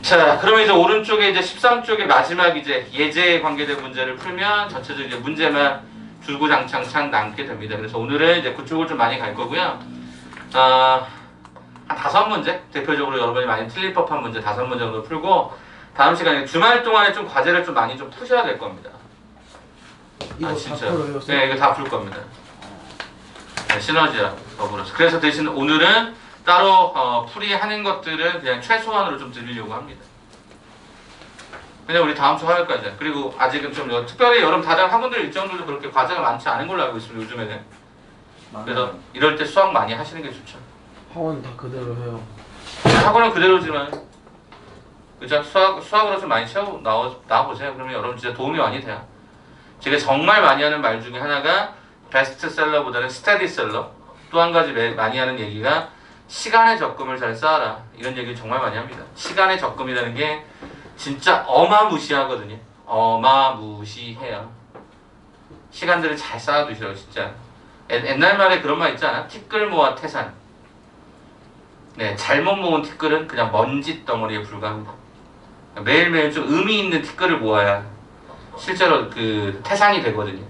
자, 그러면 이제 오른쪽에 이제 13쪽의 마지막 이제 예제에 관계된 문제를 풀면 전체적으로 이제 문제만 줄구장창 남게 됩니다. 그래서 오늘은 이제 그쪽을 좀 많이 갈 거고요. 한 5문제? 대표적으로 여러분이 많이 틀릴 법한 문제 5문제 정도 풀고 다음 시간에 주말 동안에 좀 과제를 좀 많이 좀 푸셔야 될 겁니다. 이거 다 풀어요? 네, 이거 다 풀 겁니다. 네, 시너지와 더불어서. 그래서 대신 오늘은 따로 풀이하는 것들은 그냥 최소한으로 좀 드리려고 합니다. 왜냐면 우리 다음 주 화요일까지. 그리고 아직은 좀 특별히 여러분 다른 학원들 일정들도 그렇게 과제가 많지 않은 걸로 알고 있습니다. 요즘에는. 그래서 이럴 때 수학 많이 하시는 게 좋죠. 학원 다 그대로 해요. 학원은 그대로지만 그죠? 수학으로 좀 많이 나와보세요. 그러면 여러분 진짜 도움이 많이 돼요. 제가 정말 많이 하는 말 중에 하나가 베스트셀러보다는 스테디셀러. 또 한 가지 많이 하는 얘기가 시간의 적금을 잘 쌓아라. 이런 얘기를 정말 많이 합니다. 시간의 적금이라는 게 진짜 어마무시하거든요. 어마무시해요. 시간들을 잘 쌓아두시라고 진짜. 옛날 말에 그런 말 있지 않아? 티끌 모아 태산. 네, 잘못 모은 티끌은 그냥 먼지 덩어리에 불과합니다. 매일매일 좀 의미 있는 티끌을 모아야 실제로 그 태산이 되거든요.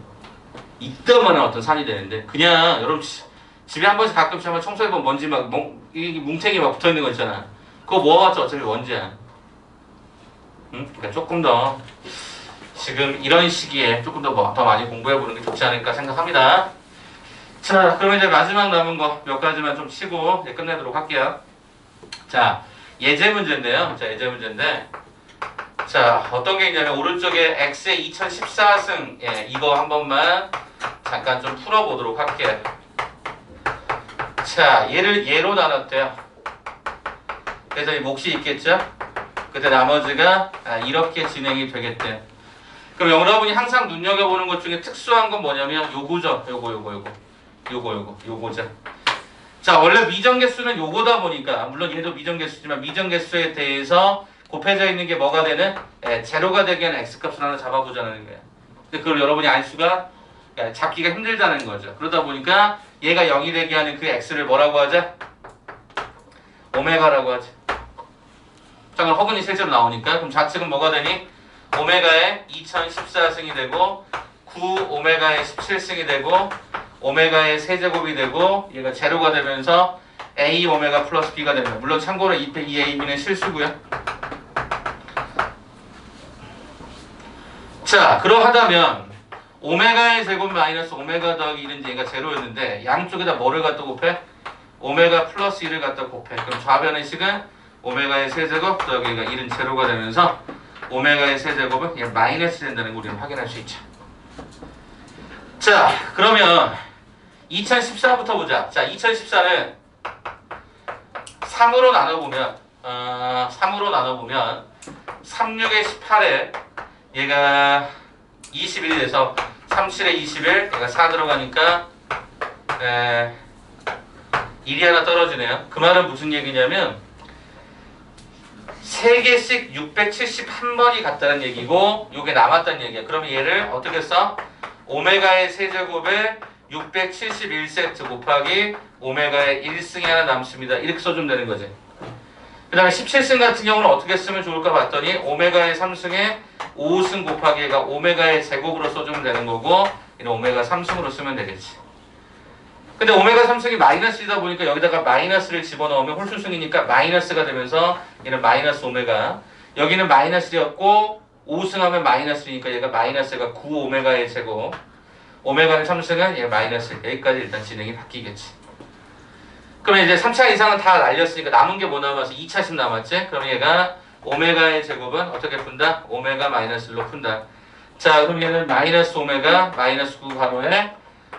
이따만한 어떤 산이 되는데 그냥 여러분 집에 한 번씩 가끔씩 한번 청소해보면 먼지 막 뭉탱이 막 붙어있는 거 있잖아. 그거 모아봤자 어차피 먼지야. 응? 그러니까 조금 더 지금 이런 시기에 조금 더 많이 공부해보는 게 좋지 않을까 생각합니다. 자, 그러면 이제 마지막 남은 거 몇 가지만 좀 치고 이제 끝내도록 할게요. 자, 예제 문제인데요. 자, 예제 문제인데 자, 어떤 게 있냐면 오른쪽에 X의 2014승 이거 한 번만 잠깐 좀 풀어보도록 할게요. 자, 얘를 예로 나눴대요. 그래서 이 몫이 있겠죠? 그때 나머지가 이렇게 진행이 되겠대. 그럼 여러분이 항상 눈여겨보는 것 중에 특수한 건 뭐냐면 요거죠. 요거죠. 자, 원래 미정계수는 요거다 보니까 물론 얘도 미정계수지만 미정계수에 대해서 곱해져 있는 게 뭐가 되는? 제로가 되게 하는 x값을 하나 잡아보자는 거예요. 근데 그걸 여러분이 알 수가 잡기가 힘들다는 거죠. 그러다 보니까 얘가 0이 되게 하는 그 x를 뭐라고 하자? 오메가라고 하자. 자, 그럼 허근이 실제로 나오니까 그럼 좌측은 뭐가 되니? 오메가의 2014승이 되고 9 오메가의 17승이 되고 오메가의 세제곱이 되고 얘가 제로가 되면서 a 오메가 플러스 b가 됩니다. 물론 참고로 이 a, b는 실수고요. 자, 그러하다면 오메가의 제곱 마이너스 오메가 더하기 1은 얘가 제로였는데 양쪽에다 뭐를 갖다 곱해? 오메가 플러스 1을 갖다 곱해. 그럼 좌변의 식은 오메가의 세제곱 더하기 1은 제로가 되면서 오메가의 세제곱은 얘 마이너스 된다는 걸 우리는 확인할 수 있죠. 자, 그러면 2014부터 보자. 자, 2014는 3으로 나눠보면 36에 18에 얘가 21이 돼서 37에 21 얘가 4 들어가니까 1이 하나 떨어지네요. 그 말은 무슨 얘기냐면 3개씩 671번이 같다는 얘기고 요게 남았다는 얘기야. 그러면 얘를 어떻게 써? 오메가의 세제곱에 671세트 곱하기 오메가의 1승이 하나 남습니다. 이렇게 써주면 되는 거지. 그 다음에 17승 같은 경우는 어떻게 쓰면 좋을까 봤더니 오메가의 3승에 5승 곱하기 얘가 오메가의 제곱으로 써주면 되는 거고 이는 오메가 3승으로 쓰면 되겠지. 근데 오메가 3승이 마이너스이다 보니까 여기다가 마이너스를 집어넣으면 홀수승이니까 마이너스가 되면서 얘는 마이너스 오메가, 여기는 마이너스였고 5승하면 마이너스니까 얘가 마이너스가 9 오메가의 제곱, 오메가의 3승은 얘 마이너스, 여기까지 일단 진행이 바뀌겠지. 그러면 이제 3차 이상은 다 날렸으니까 남은 게 뭐 남았어? 2차씩 남았지? 그럼 얘가 오메가의 제곱은 어떻게 푼다? 오메가 마이너스 1로 푼다. 자, 그럼 얘는 마이너스 오메가 마이너스 9 가로에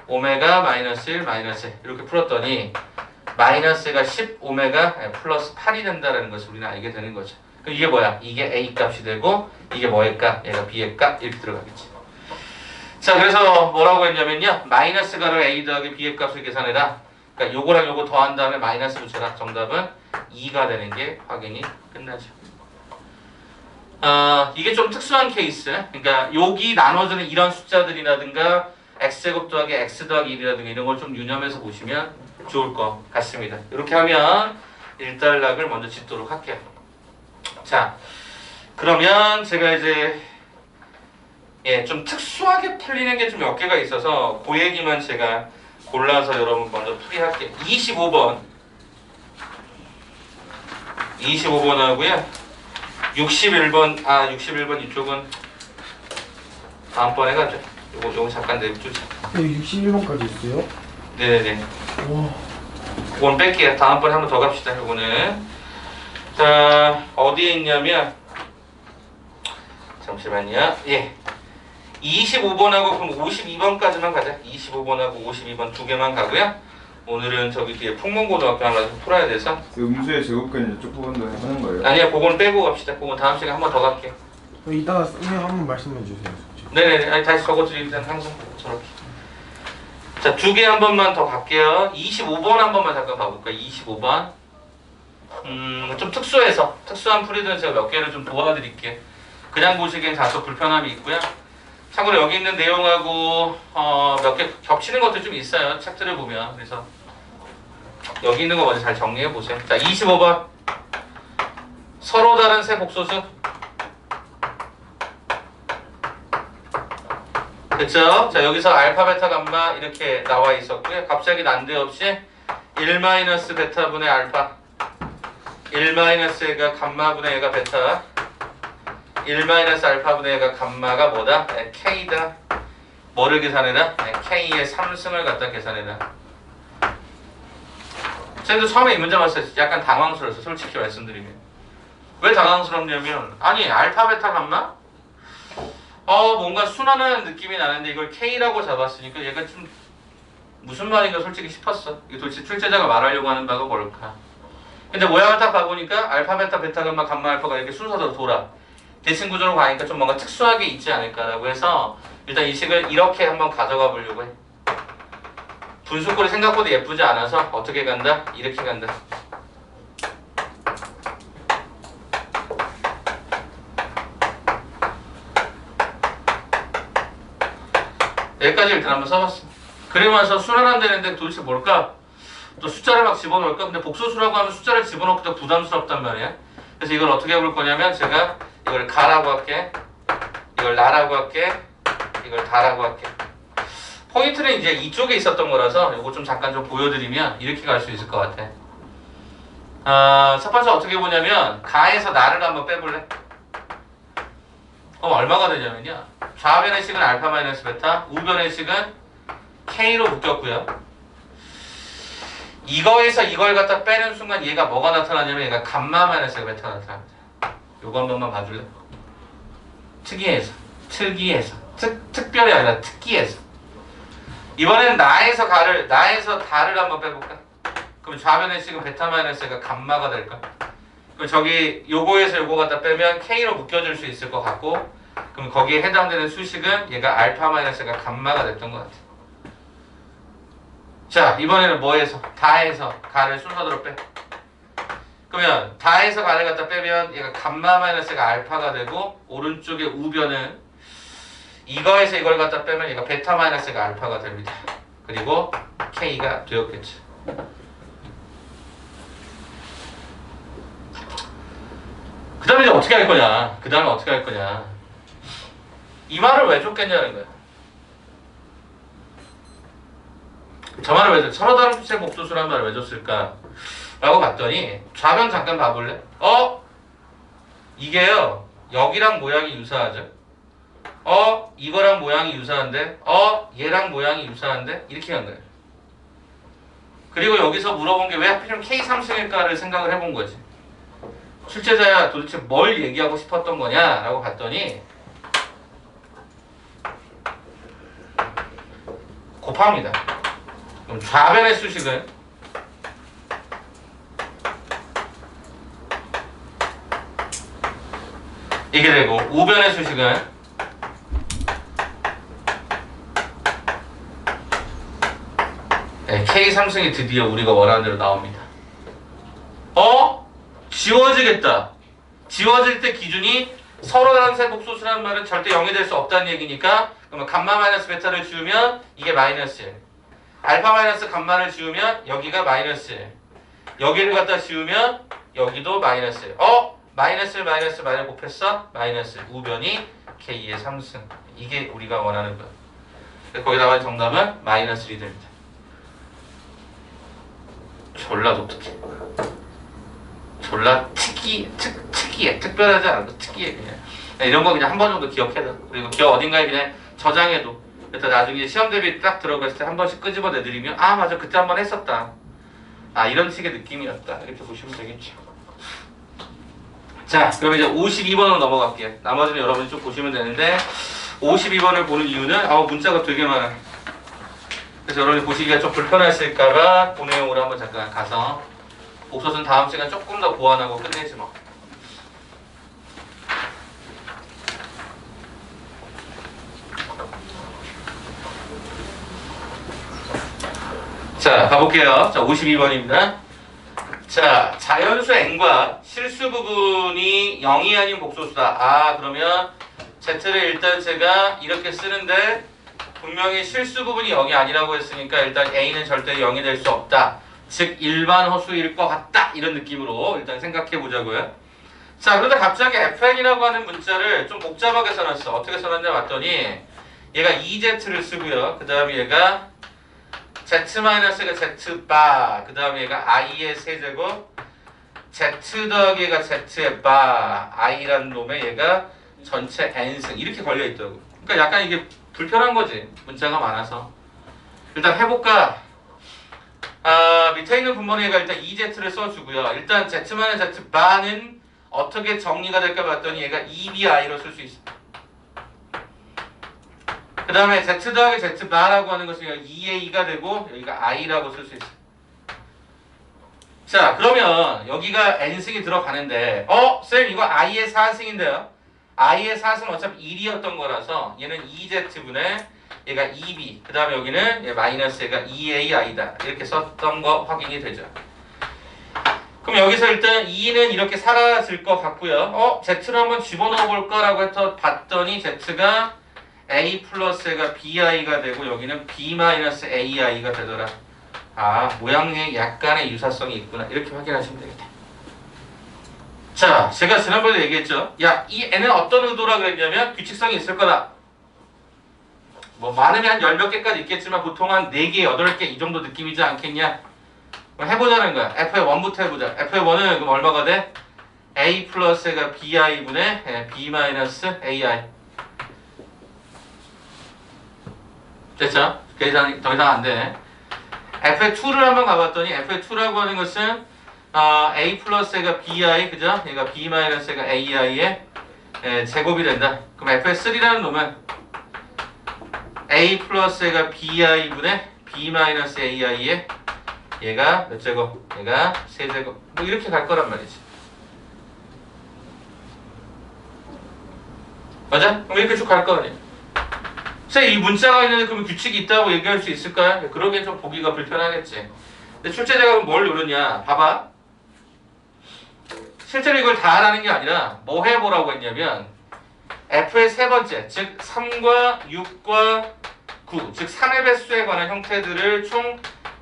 오메가 마이너스 1 마이너스 1 이렇게 풀었더니 마이너스가 10 오메가 플러스 8이 된다는 것을 우리는 알게 되는 거죠. 그럼 이게 뭐야? 이게 A 값이 되고 이게 뭐의 값? 얘가 B의 값 이렇게 들어가겠지. 자, 그래서 뭐라고 했냐면요, 마이너스 가로 A 더하기 B의 값을 계산해라. 그러니까 요거랑 요거 더한 다음에 마이너스 붙여라. 정답은 2가 되는 게 확인이 끝나죠. 이게 좀 특수한 케이스. 그러니까 여기 나눠주는 이런 숫자들이라든가 x제곱 더하기 x 더하기 1이라든가 이런 걸 좀 유념해서 보시면 좋을 것 같습니다. 이렇게 하면 일단락을 먼저 짓도록 할게요. 자, 그러면 제가 이제 좀 특수하게 풀리는 게 좀 몇 개가 있어서 그 얘기만 제가 골라서 여러분 먼저 풀이할게요. 25번 하고요. 61번 이쪽은 다음번에 가죠. 요거 잠깐 내주자. 61번까지 있어요? 네네네. 와. 그건 뺄게요. 다음번에 한 번 더 갑시다. 요거는. 자, 어디에 있냐면, 잠시만요. 25번하고 그럼 52번까지만 가자. 25번하고 52번 두 개만 가고요. 오늘은 저기 뒤에 풍문고등학교 하나 풀어야 돼서. 음수의 제곱근 이쪽 부분도 하는 거예요? 아니야, 그건 빼고 갑시다. 그건 다음 시간에 한 번 더 갈게요. 그럼 이따가 선생님 한번 말씀해 주세요. 네네네. 아니, 다시 적어드리면 항상 저렇게. 자, 두 개 한 번만 더 갈게요. 25번 한 번만 잠깐 봐볼까요? 25번. 좀 특수한 풀이들은 제가 몇 개를 좀 도와드릴게요. 그냥 보시기엔 다소 불편함이 있고요. 참고로 여기 있는 내용하고 몇 개 겹치는 것도 좀 있어요. 책들을 보면. 그래서 여기 있는 거 먼저 잘 정리해 보세요. 자, 25번. 서로 다른 세 복소수. 그쵸? 자, 여기서 알파, 베타, 감마 이렇게 나와 있었고요. 갑자기 난데없이 1 베타분의 알파, 1 얘가 감마분의 얘가 베타, 1 알파분의 얘가 감마가 뭐다? K다. 뭐를 계산해라? K의 3승을 갖다 계산해라. 저희도 처음에 이 문제 봤을 때 약간 당황스러웠어요. 솔직히 말씀드리면. 왜 당황스럽냐면, 아니 알파, 베타, 감마? 뭔가 순환하는 느낌이 나는데 이걸 K라고 잡았으니까 얘가 좀 무슨 말인가 솔직히 싶었어. 이게 도대체 출제자가 말하려고 하는 바가 뭘까? 근데 모양을 딱 봐보니까 알파, 베타, 베타, 감마, 감마, 알파가 이렇게 순서대로 돌아. 대칭 구조로 가니까 좀 뭔가 특수하게 있지 않을까라고 해서 일단 이 식을 이렇게 한번 가져가 보려고 해. 분수꼴이 생각보다 예쁘지 않아서 어떻게 간다? 이렇게 간다. 여기까지 일단 한번 써봤어. 그러면서 순환한다는데 도대체 뭘까? 또 숫자를 막 집어넣을까? 근데 복소수라고 하면 숫자를 집어넣기도 부담스럽단 말이야. 그래서 이걸 어떻게 해볼 거냐면 제가 이걸 가라고 할게, 이걸 나라고 할게, 이걸 다라고 할게. 포인트는 이제 이쪽에 있었던 거라서 이거 좀 잠깐 좀 보여드리면 이렇게 갈 수 있을 것 같아. 첫 번째 어떻게 보냐면 가에서 나를 한번 빼볼래? 그럼 얼마가 되냐면요, 좌변의 식은 알파 마이너스 베타, 우변의 식은 K로 묶였고요. 이거에서 이걸 갖다 빼는 순간 얘가 뭐가 나타나냐면 얘가 감마 마이너스 베타가 나타납니다. 요거 한 번만 봐줄래? 특이해서 특별히 아니라 특기해서. 이번엔 나에서 다를 한번 빼볼까? 그럼 좌변의 식은 베타 마이너스가 감마가 될까? 그럼 저기 요거에서 요거 갖다 빼면 K로 묶여줄 수 있을 것 같고, 그럼 거기에 해당되는 수식은 얘가 알파 마이너스가 감마가 됐던 것 같아. 자, 이번에는 뭐에서? 다에서 가를 순서대로 빼. 그러면 다에서 가를 갖다 빼면 얘가 감마 마이너스가 알파가 되고, 오른쪽에 우변은 이거에서 이걸 갖다 빼면 얘가 베타 마이너스가 알파가 됩니다. 그리고 K가 되었겠죠. 그 다음에 이제 어떻게 할 거냐? 그 다음에 어떻게 할 거냐? 이 말을 왜 줬겠냐는 거야. 저 말을 왜 줬? 서로 다른 수의 복소수라는 말을 왜 줬을까? 라고 봤더니 좌변 잠깐 봐볼래? 이게요 여기랑 모양이 유사하죠? 이거랑 모양이 유사한데? 얘랑 모양이 유사한데? 이렇게 한 거예요. 그리고 여기서 물어본 게 왜 하필이면 K3승일까를 생각을 해본 거지. 출제자야 도대체 뭘 얘기하고 싶었던 거냐? 라고 봤더니 곱합니다. 그럼 좌변의 수식은 이게 되고 우변의 수식은 K3승이 드디어 우리가 원하는 대로 나옵니다. 지워지겠다. 지워질 때 기준이 서로 다른 세 복소수라는 말은 절대 0이 될 수 없다는 얘기니까, 그러면 감마 마이너스 베타를 지우면 이게 마이너스 1. 알파 마이너스 감마를 지우면 여기가 마이너스 1. 여기를 갖다 지우면 여기도 마이너스 1. 마이너스 1 마이너스 마이너스 곱했어? 마이너스 1. 우변이 K의 3승. 이게 우리가 원하는 거야. 거기다가 정답은 마이너스 1이 됩니다. 졸라 독특해. 졸라 특이해. 특별하지 않고 특이해 그냥. 이런 거 그냥 한 번 정도 기억해둬. 그리고 기억 어딘가에 그냥 저장해둬. 그래서 나중에 시험 대비 딱 들어갔을 때 한 번씩 끄집어 내드리면 맞아 그때 한 번 했었다. 이런 식의 느낌이었다. 이렇게 보시면 되겠죠. 자, 그럼 이제 52번으로 넘어갈게요. 나머지는 여러분이 좀 보시면 되는데 52번을 보는 이유는 문자가 되게 많아. 그래서 여러분이 보시기가 좀 불편하실까봐 그 내용으로 한번 잠깐 가서 복소수는 다음 시간 조금 더 보완하고 끝내지 뭐. 자, 가볼게요. 자, 52번입니다. 자, 자연수 n과 실수 부분이 0이 아닌 복소수다. 그러면 z를 일단 제가 이렇게 쓰는데 분명히 실수 부분이 0이 아니라고 했으니까 일단 a는 절대 0이 될 수 없다. 즉 일반 허수일 것 같다. 이런 느낌으로 일단 생각해 보자고요. 자, 그런데 갑자기 fn이라고 하는 문자를 좀 복잡하게 써놨어. 어떻게 써놨냐 봤더니 얘가 2z를 쓰고요. 그 다음에 얘가 z-가 z바, 그 다음에 얘가 i의 세제곱, z 더하기 얘가 z의 바, i라는 놈에 얘가 전체 n승 이렇게 걸려있더라고. 그러니까 약간 이게 불편한 거지. 문자가 많아서. 일단 해볼까? 밑에 있는 분모는 얘가 일단 2z를 써주고요. 일단 z-z바는 어떻게 정리가 될까 봤더니 얘가 2bi로 쓸 수 있어. 그 다음에 z 더하기 z바라고 하는 것은 여기가 2a가 되고 여기가 i라고 쓸 수 있어. 자, 그러면 여기가 n승이 들어가는데 쌤 이거 i의 4승인데요. i의 4승은 어차피 1이었던 거라서 얘는 2z분의 얘가 2b, 그 다음에 여기는 얘 마이너스 얘가 2ai다. 이렇게 썼던 거 확인이 되죠. 그럼 여기서 일단 2는 이렇게 사라질 것 같고요. z를 한번 집어넣어 볼까라고 해서 봤더니 z가 a 플러스 얘가 bi가 되고 여기는 b 마이너스 ai가 되더라. 모양에 약간의 유사성이 있구나. 이렇게 확인하시면 되겠다. 자, 제가 지난번에 얘기했죠. 이 n은 어떤 의도라 그랬냐면 규칙성이 있을 거다. 뭐 많으면 한 10몇 개까지 있겠지만 보통 한 4개, 8개 이 정도 느낌이지 않겠냐? 그럼 해보자는 거야. f의 1부터 해보자. f의 1은 그럼 얼마가 돼? a 플러스가 bi분의 b 마이너스 ai. 됐죠? 계산이 더 이상 안 돼. f의 2를 한번 가봤더니 f의 2라고 하는 것은 a 플러스가 bi, 그죠? 얘가 b 마이너스가 ai의 제곱이 된다. 그럼 f의 3라는 놈은 a 플러스 얘가 bi분의 b 마이너스 ai에 얘가 몇 제곱? 얘가 세제곱. 뭐 이렇게 갈 거란 말이지. 맞아? 그럼 이렇게 쭉 갈 거 아니야. 선생님 이 문자가 있는데 그러면 규칙이 있다고 얘기할 수 있을까요? 그러기엔 좀 보기가 불편하겠지. 근데 출제자가 그럼 뭘 누르냐? 봐봐. 실제로 이걸 다 하라는 게 아니라 뭐 해보라고 했냐면 f의 세 번째, 즉 3과 6과 9, 즉 3의 배수에 관한 형태들을 총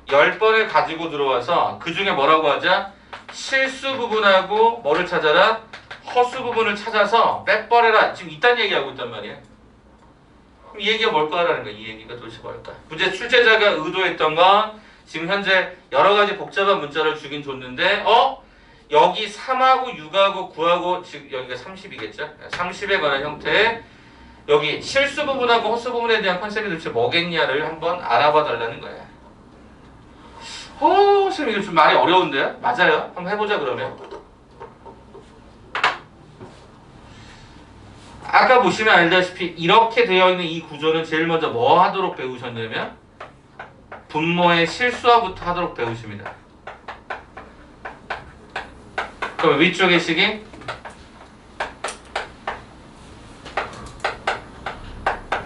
10번을 가지고 들어와서 그 중에 뭐라고 하자? 실수 부분하고 뭐를 찾아라? 허수 부분을 찾아서 빼버려라. 지금 이딴 얘기하고 있단 말이야. 그럼 이 얘기가 뭘까라는 거야. 이 얘기가 도대체 뭘까? 문제 출제자가 의도했던 건 지금 현재 여러 가지 복잡한 문자를 주긴 줬는데 여기 3하고 6하고 9하고 즉 여기가 30이겠죠? 30에 관한 형태의 여기 실수 부분하고 허수 부분에 대한 컨셉이 도대체 뭐겠냐를 한번 알아봐 달라는 거야. 선생님 이거 좀 말이 어려운데요? 맞아요. 한번 해보자 그러면. 아까 보시면 알다시피 이렇게 되어 있는 이 구조는 제일 먼저 뭐 하도록 배우셨냐면 분모의 실수화부터 하도록 배우십니다. 그럼 위쪽의 식이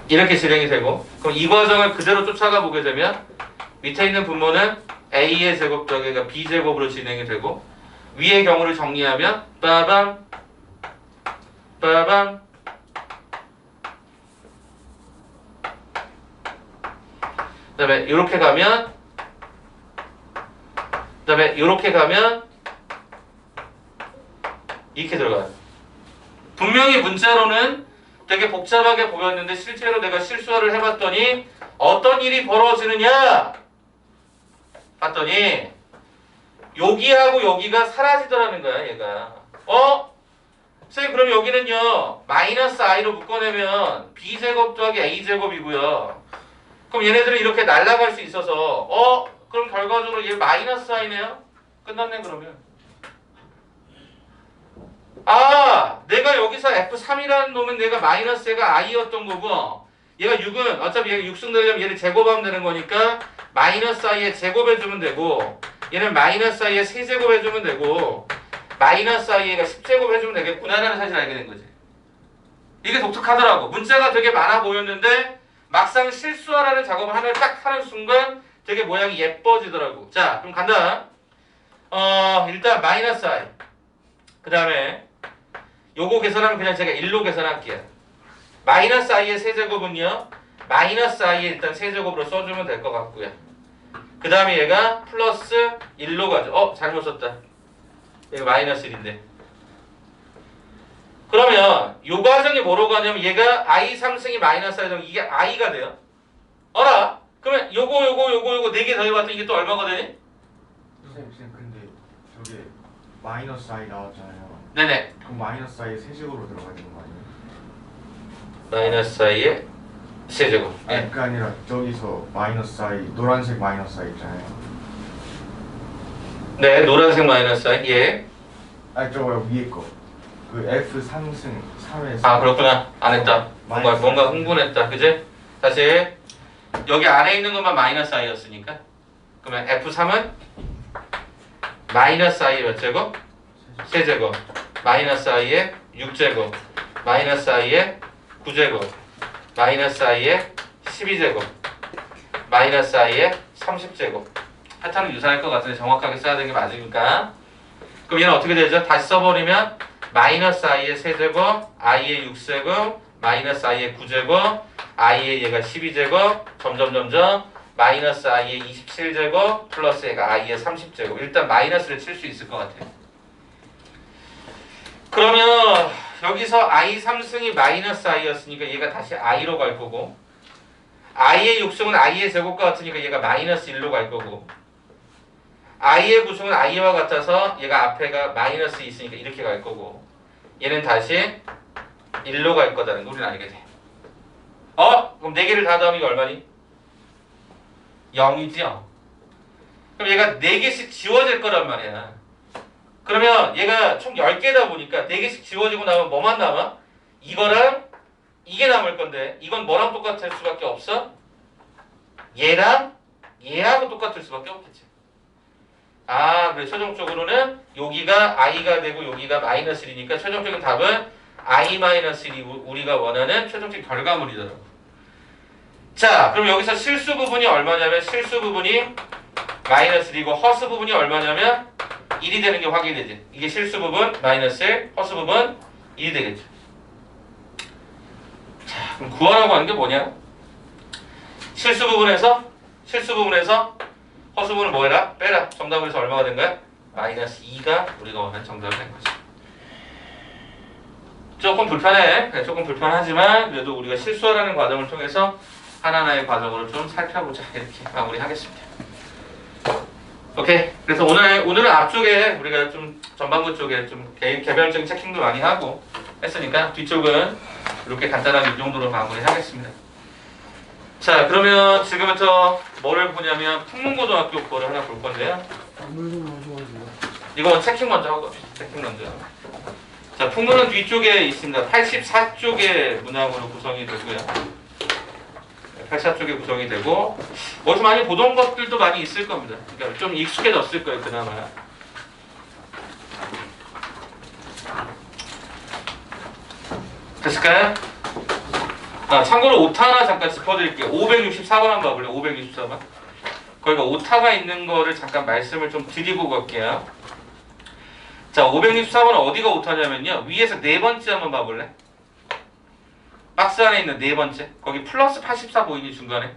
이렇게 실행이 되고 그럼 이 과정을 그대로 쫓아가 보게 되면 밑에 있는 분모는 a의 제곱 더하기가 b제곱으로 진행이 되고 위의 경우를 정리하면 빠밤 빠밤 그 다음에 이렇게 가면 이렇게 들어가요. 분명히 문자로는 되게 복잡하게 보였는데 실제로 내가 실수화를 해봤더니 어떤 일이 벌어지느냐 봤더니 여기하고 여기가 사라지더라는 거야 얘가. 선생님 그럼 여기는요 마이너스 i로 묶어내면 b제곱 더하기 a제곱이고요. 그럼 얘네들은 이렇게 날아갈 수 있어서 그럼 결과적으로 얘 마이너스 i네요. 끝났네 그러면. 내가 여기서 F3이라는 놈은 내가 마이너스 얘가 i였던 거고 얘가 6은 어차피 얘가 6승 되려면 얘를 제곱하면 되는 거니까 마이너스 i에 제곱해주면 되고 얘는 마이너스 i에 세제곱해주면 되고 마이너스 i에가 10제곱 해주면 되겠구나라는 사실을 알게 된 거지. 이게 독특하더라고. 문자가 되게 많아 보였는데 막상 실수하라는 작업을 하나 딱 하는 순간 되게 모양이 예뻐지더라고. 자 그럼 간다. 일단 마이너스 i 그 다음에 요거 계산하면 그냥 제가 1로 계산할게요. 마이너스 i의 세제곱은요 마이너스 i에 일단 세제곱으로 써주면 될 것 같고요. 그 다음에 얘가 플러스 1로 가죠. 잘못 썼다. 얘가 마이너스 1인데 그러면 요 과정이 뭐로 가냐면 얘가 i 3승이 마이너스 i 되면 이게 i가 돼요. 알아? 그러면 요거 4개 더해봤더니 이게 또 얼마가 되니? 선생님 근데 저게 마이너스 i 나왔잖아요. 네네. 그럼 마이너스 i의 세제곱으로 들어가야 되는 거 아니에요? 마이너스 i의 세제곱. 예. 그게 아니라 저기서 마이너스 i 노란색 마이너스 i 있잖아요. 네, 노란색 마이너스 i. 예. 저거요 위에 거. 그 F 3승 3에서. 그렇구나. 안 했다. 뭔가 흥분했다. 그지? 다시 여기 안에 있는 것만 마이너스 i였으니까. 그러면 F3은 마이너스 i의 몇 제곱? 세제곱. 마이너스 i의 6제곱. 마이너스 i의 9제곱. 마이너스 i의 12제곱. 마이너스 i의 30제곱. 패턴은 유사할 것 같은데 정확하게 써야 되는 게 맞으니까. 그럼 얘는 어떻게 되죠? 다시 써버리면 마이너스 i의 세제곱, i의 6제곱, 마이너스 i의 9제곱, i의 얘가 12제곱, 점점 마이너스 i의 27제곱, 플러스 얘가 i의 30제곱. 일단 마이너스를 칠 수 있을 것 같아요. 그러면 여기서 i 3승이 마이너스 i였으니까 얘가 다시 i로 갈 거고 i의 6승은 i의 제곱과 같으니까 얘가 마이너스 1로 갈 거고 i의 9승은 i와 같아서 얘가 앞에가 마이너스 있으니까 이렇게 갈 거고 얘는 다시 1로 갈 거다는 걸 우리는 알게 돼. 그럼 4개를 다 더하면 이거 얼마니? 0이죠? 그럼 얘가 4개씩 지워질 거란 말이야. 그러면 얘가 총 10개다 보니까 4개씩 지워지고 나면 뭐만 남아? 이거랑 이게 남을 건데 이건 뭐랑 똑같을 수밖에 없어? 얘랑 얘하고 똑같을 수밖에 없겠지. 아, 그래 최종적으로는 여기가 i가 되고 여기가 마이너스 1이니까 최종적인 답은 i-1이 우리가 원하는 최종적인 결과물이더라고. 자, 그럼 여기서 실수 부분이 얼마냐면 실수 부분이 마이너스 1이고 허수 부분이 얼마냐면 1이 되는 게 확인되지. 이게 실수 부분 마이너스 1, 허수 부분 1이 되겠죠. 자, 그럼 구하라고 하는 게 뭐냐? 실수 부분에서 허수 부분을 뭐 해라? 빼라. 정답에서 얼마가 된 거야? 마이너스 2가 우리가 원하는 정답이 된 거지. 조금 불편해. 네, 조금 불편하지만 그래도 우리가 실수하라는 과정을 통해서 하나하나의 과정으로 좀 살펴보자. 이렇게 마무리하겠습니다. 오케이. 그래서 오늘은 앞쪽에 우리가 좀 전반부 쪽에 좀 개별적인 체킹도 많이 하고 했으니까 뒤쪽은 이렇게 간단하게 이 정도로 마무리하겠습니다. 자, 그러면 지금부터 뭐를 보냐면 풍문고등학교 거를 하나 볼 건데요. 이거 체킹 먼저 하고 갑시다. 체킹 먼저. 자, 풍문은 뒤쪽에 있습니다. 84쪽의 문항으로 구성이 되고요. 84쪽에 구성이 되고 어디서 많이 보던 것들도 많이 있을 겁니다. 그러니까 좀 익숙해졌을 거예요, 그나마. 됐을까요? 아, 참고로 오타 하나 잠깐 짚어드릴게요. 564번 한번 봐볼래요? 564번. 거기가 오타가 있는 거를 잠깐 말씀을 좀 드리고 갈게요. 자, 564번은 어디가 오타냐면요. 위에서 네 번째 한번 봐볼래? 박스 안에 있는 네 번째. 거기 플러스 84 보이니 중간에?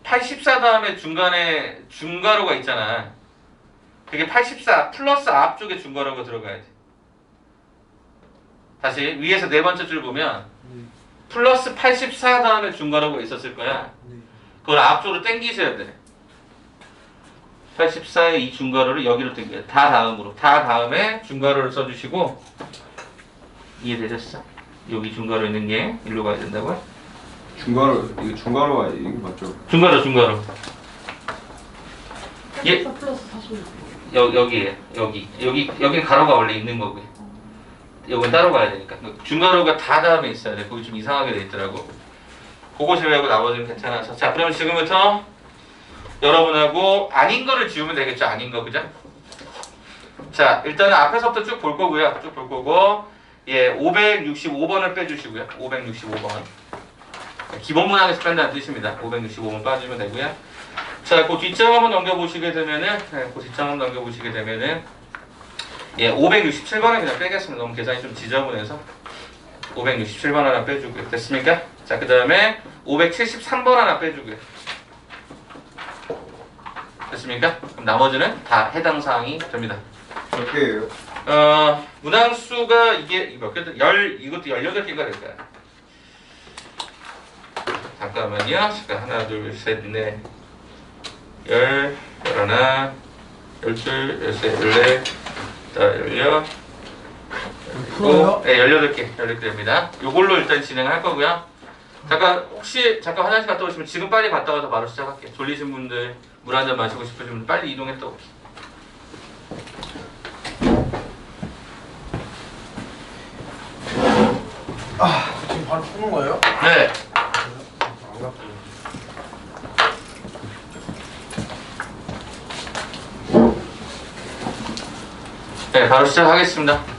84 다음에 중간에 중괄호가 있잖아. 그게 84 플러스 앞쪽에 중괄호가 들어가야 돼. 다시 위에서 네 번째 줄 보면 플러스 84 다음에 중괄호가 있었을 거야. 그걸 앞쪽으로 당기셔야 돼. 84의 이 중괄호를 여기로 당겨요. 다 다음으로. 다 다음에 중괄호를 써주시고 이해되셨어? 여기 중괄호 있는 게 일로 가야 된다고요? 이거 중괄호가 이게 맞죠? 중괄호. 예. 플러스 45. 여기에 여기는 가로가 원래 있는 거고요. 여긴 따로 가야 되니까 중괄호가 다 다음에 있어야 돼. 거기 좀 이상하게 돼 있더라고. 그거 제외하고 나머지는 괜찮아서. 자, 그러면 지금부터 여러분하고 아닌 거를 지우면 되겠죠. 아닌 거, 그죠? 자, 일단은 앞에서부터 쭉 볼 거고요. 쭉 볼 거고, 예, 565번을 빼주시고요. 565번. 기본 문항에서 뺀다는 뜻입니다. 565번 빠지면 되고요. 자, 그 뒷장 한번 넘겨보시게 되면은, 예, 567번은 그냥 빼겠습니다. 너무 계산이 좀 지저분해서 567번 하나 빼주고요. 됐습니까? 자, 그 다음에 573번 하나 빼주고요. 됐습니까? 그럼 나머지는 다 해당 사항이 됩니다. 몇 개예요? 문항수가 이게 몇 개? 이것도 18개가 될까요? 잠깐만요. 하나, 둘, 셋, 넷, 열하나, 열둘, 열셋, 열넷, 열여. 풀어요? 네, 18개 됩니다. 요걸로 일단 진행할 거고요. 혹시 잠깐 화장실 갔다 오시면 지금 빨리 갔다 와서 바로 시작할게요. 졸리신 분들, 물 한 잔 마시고 싶으신 분들 빨리 이동했다 올게요. 지금 바로 푸는 거예요? 네. 안 갖고. 네, 바로 시작하겠습니다.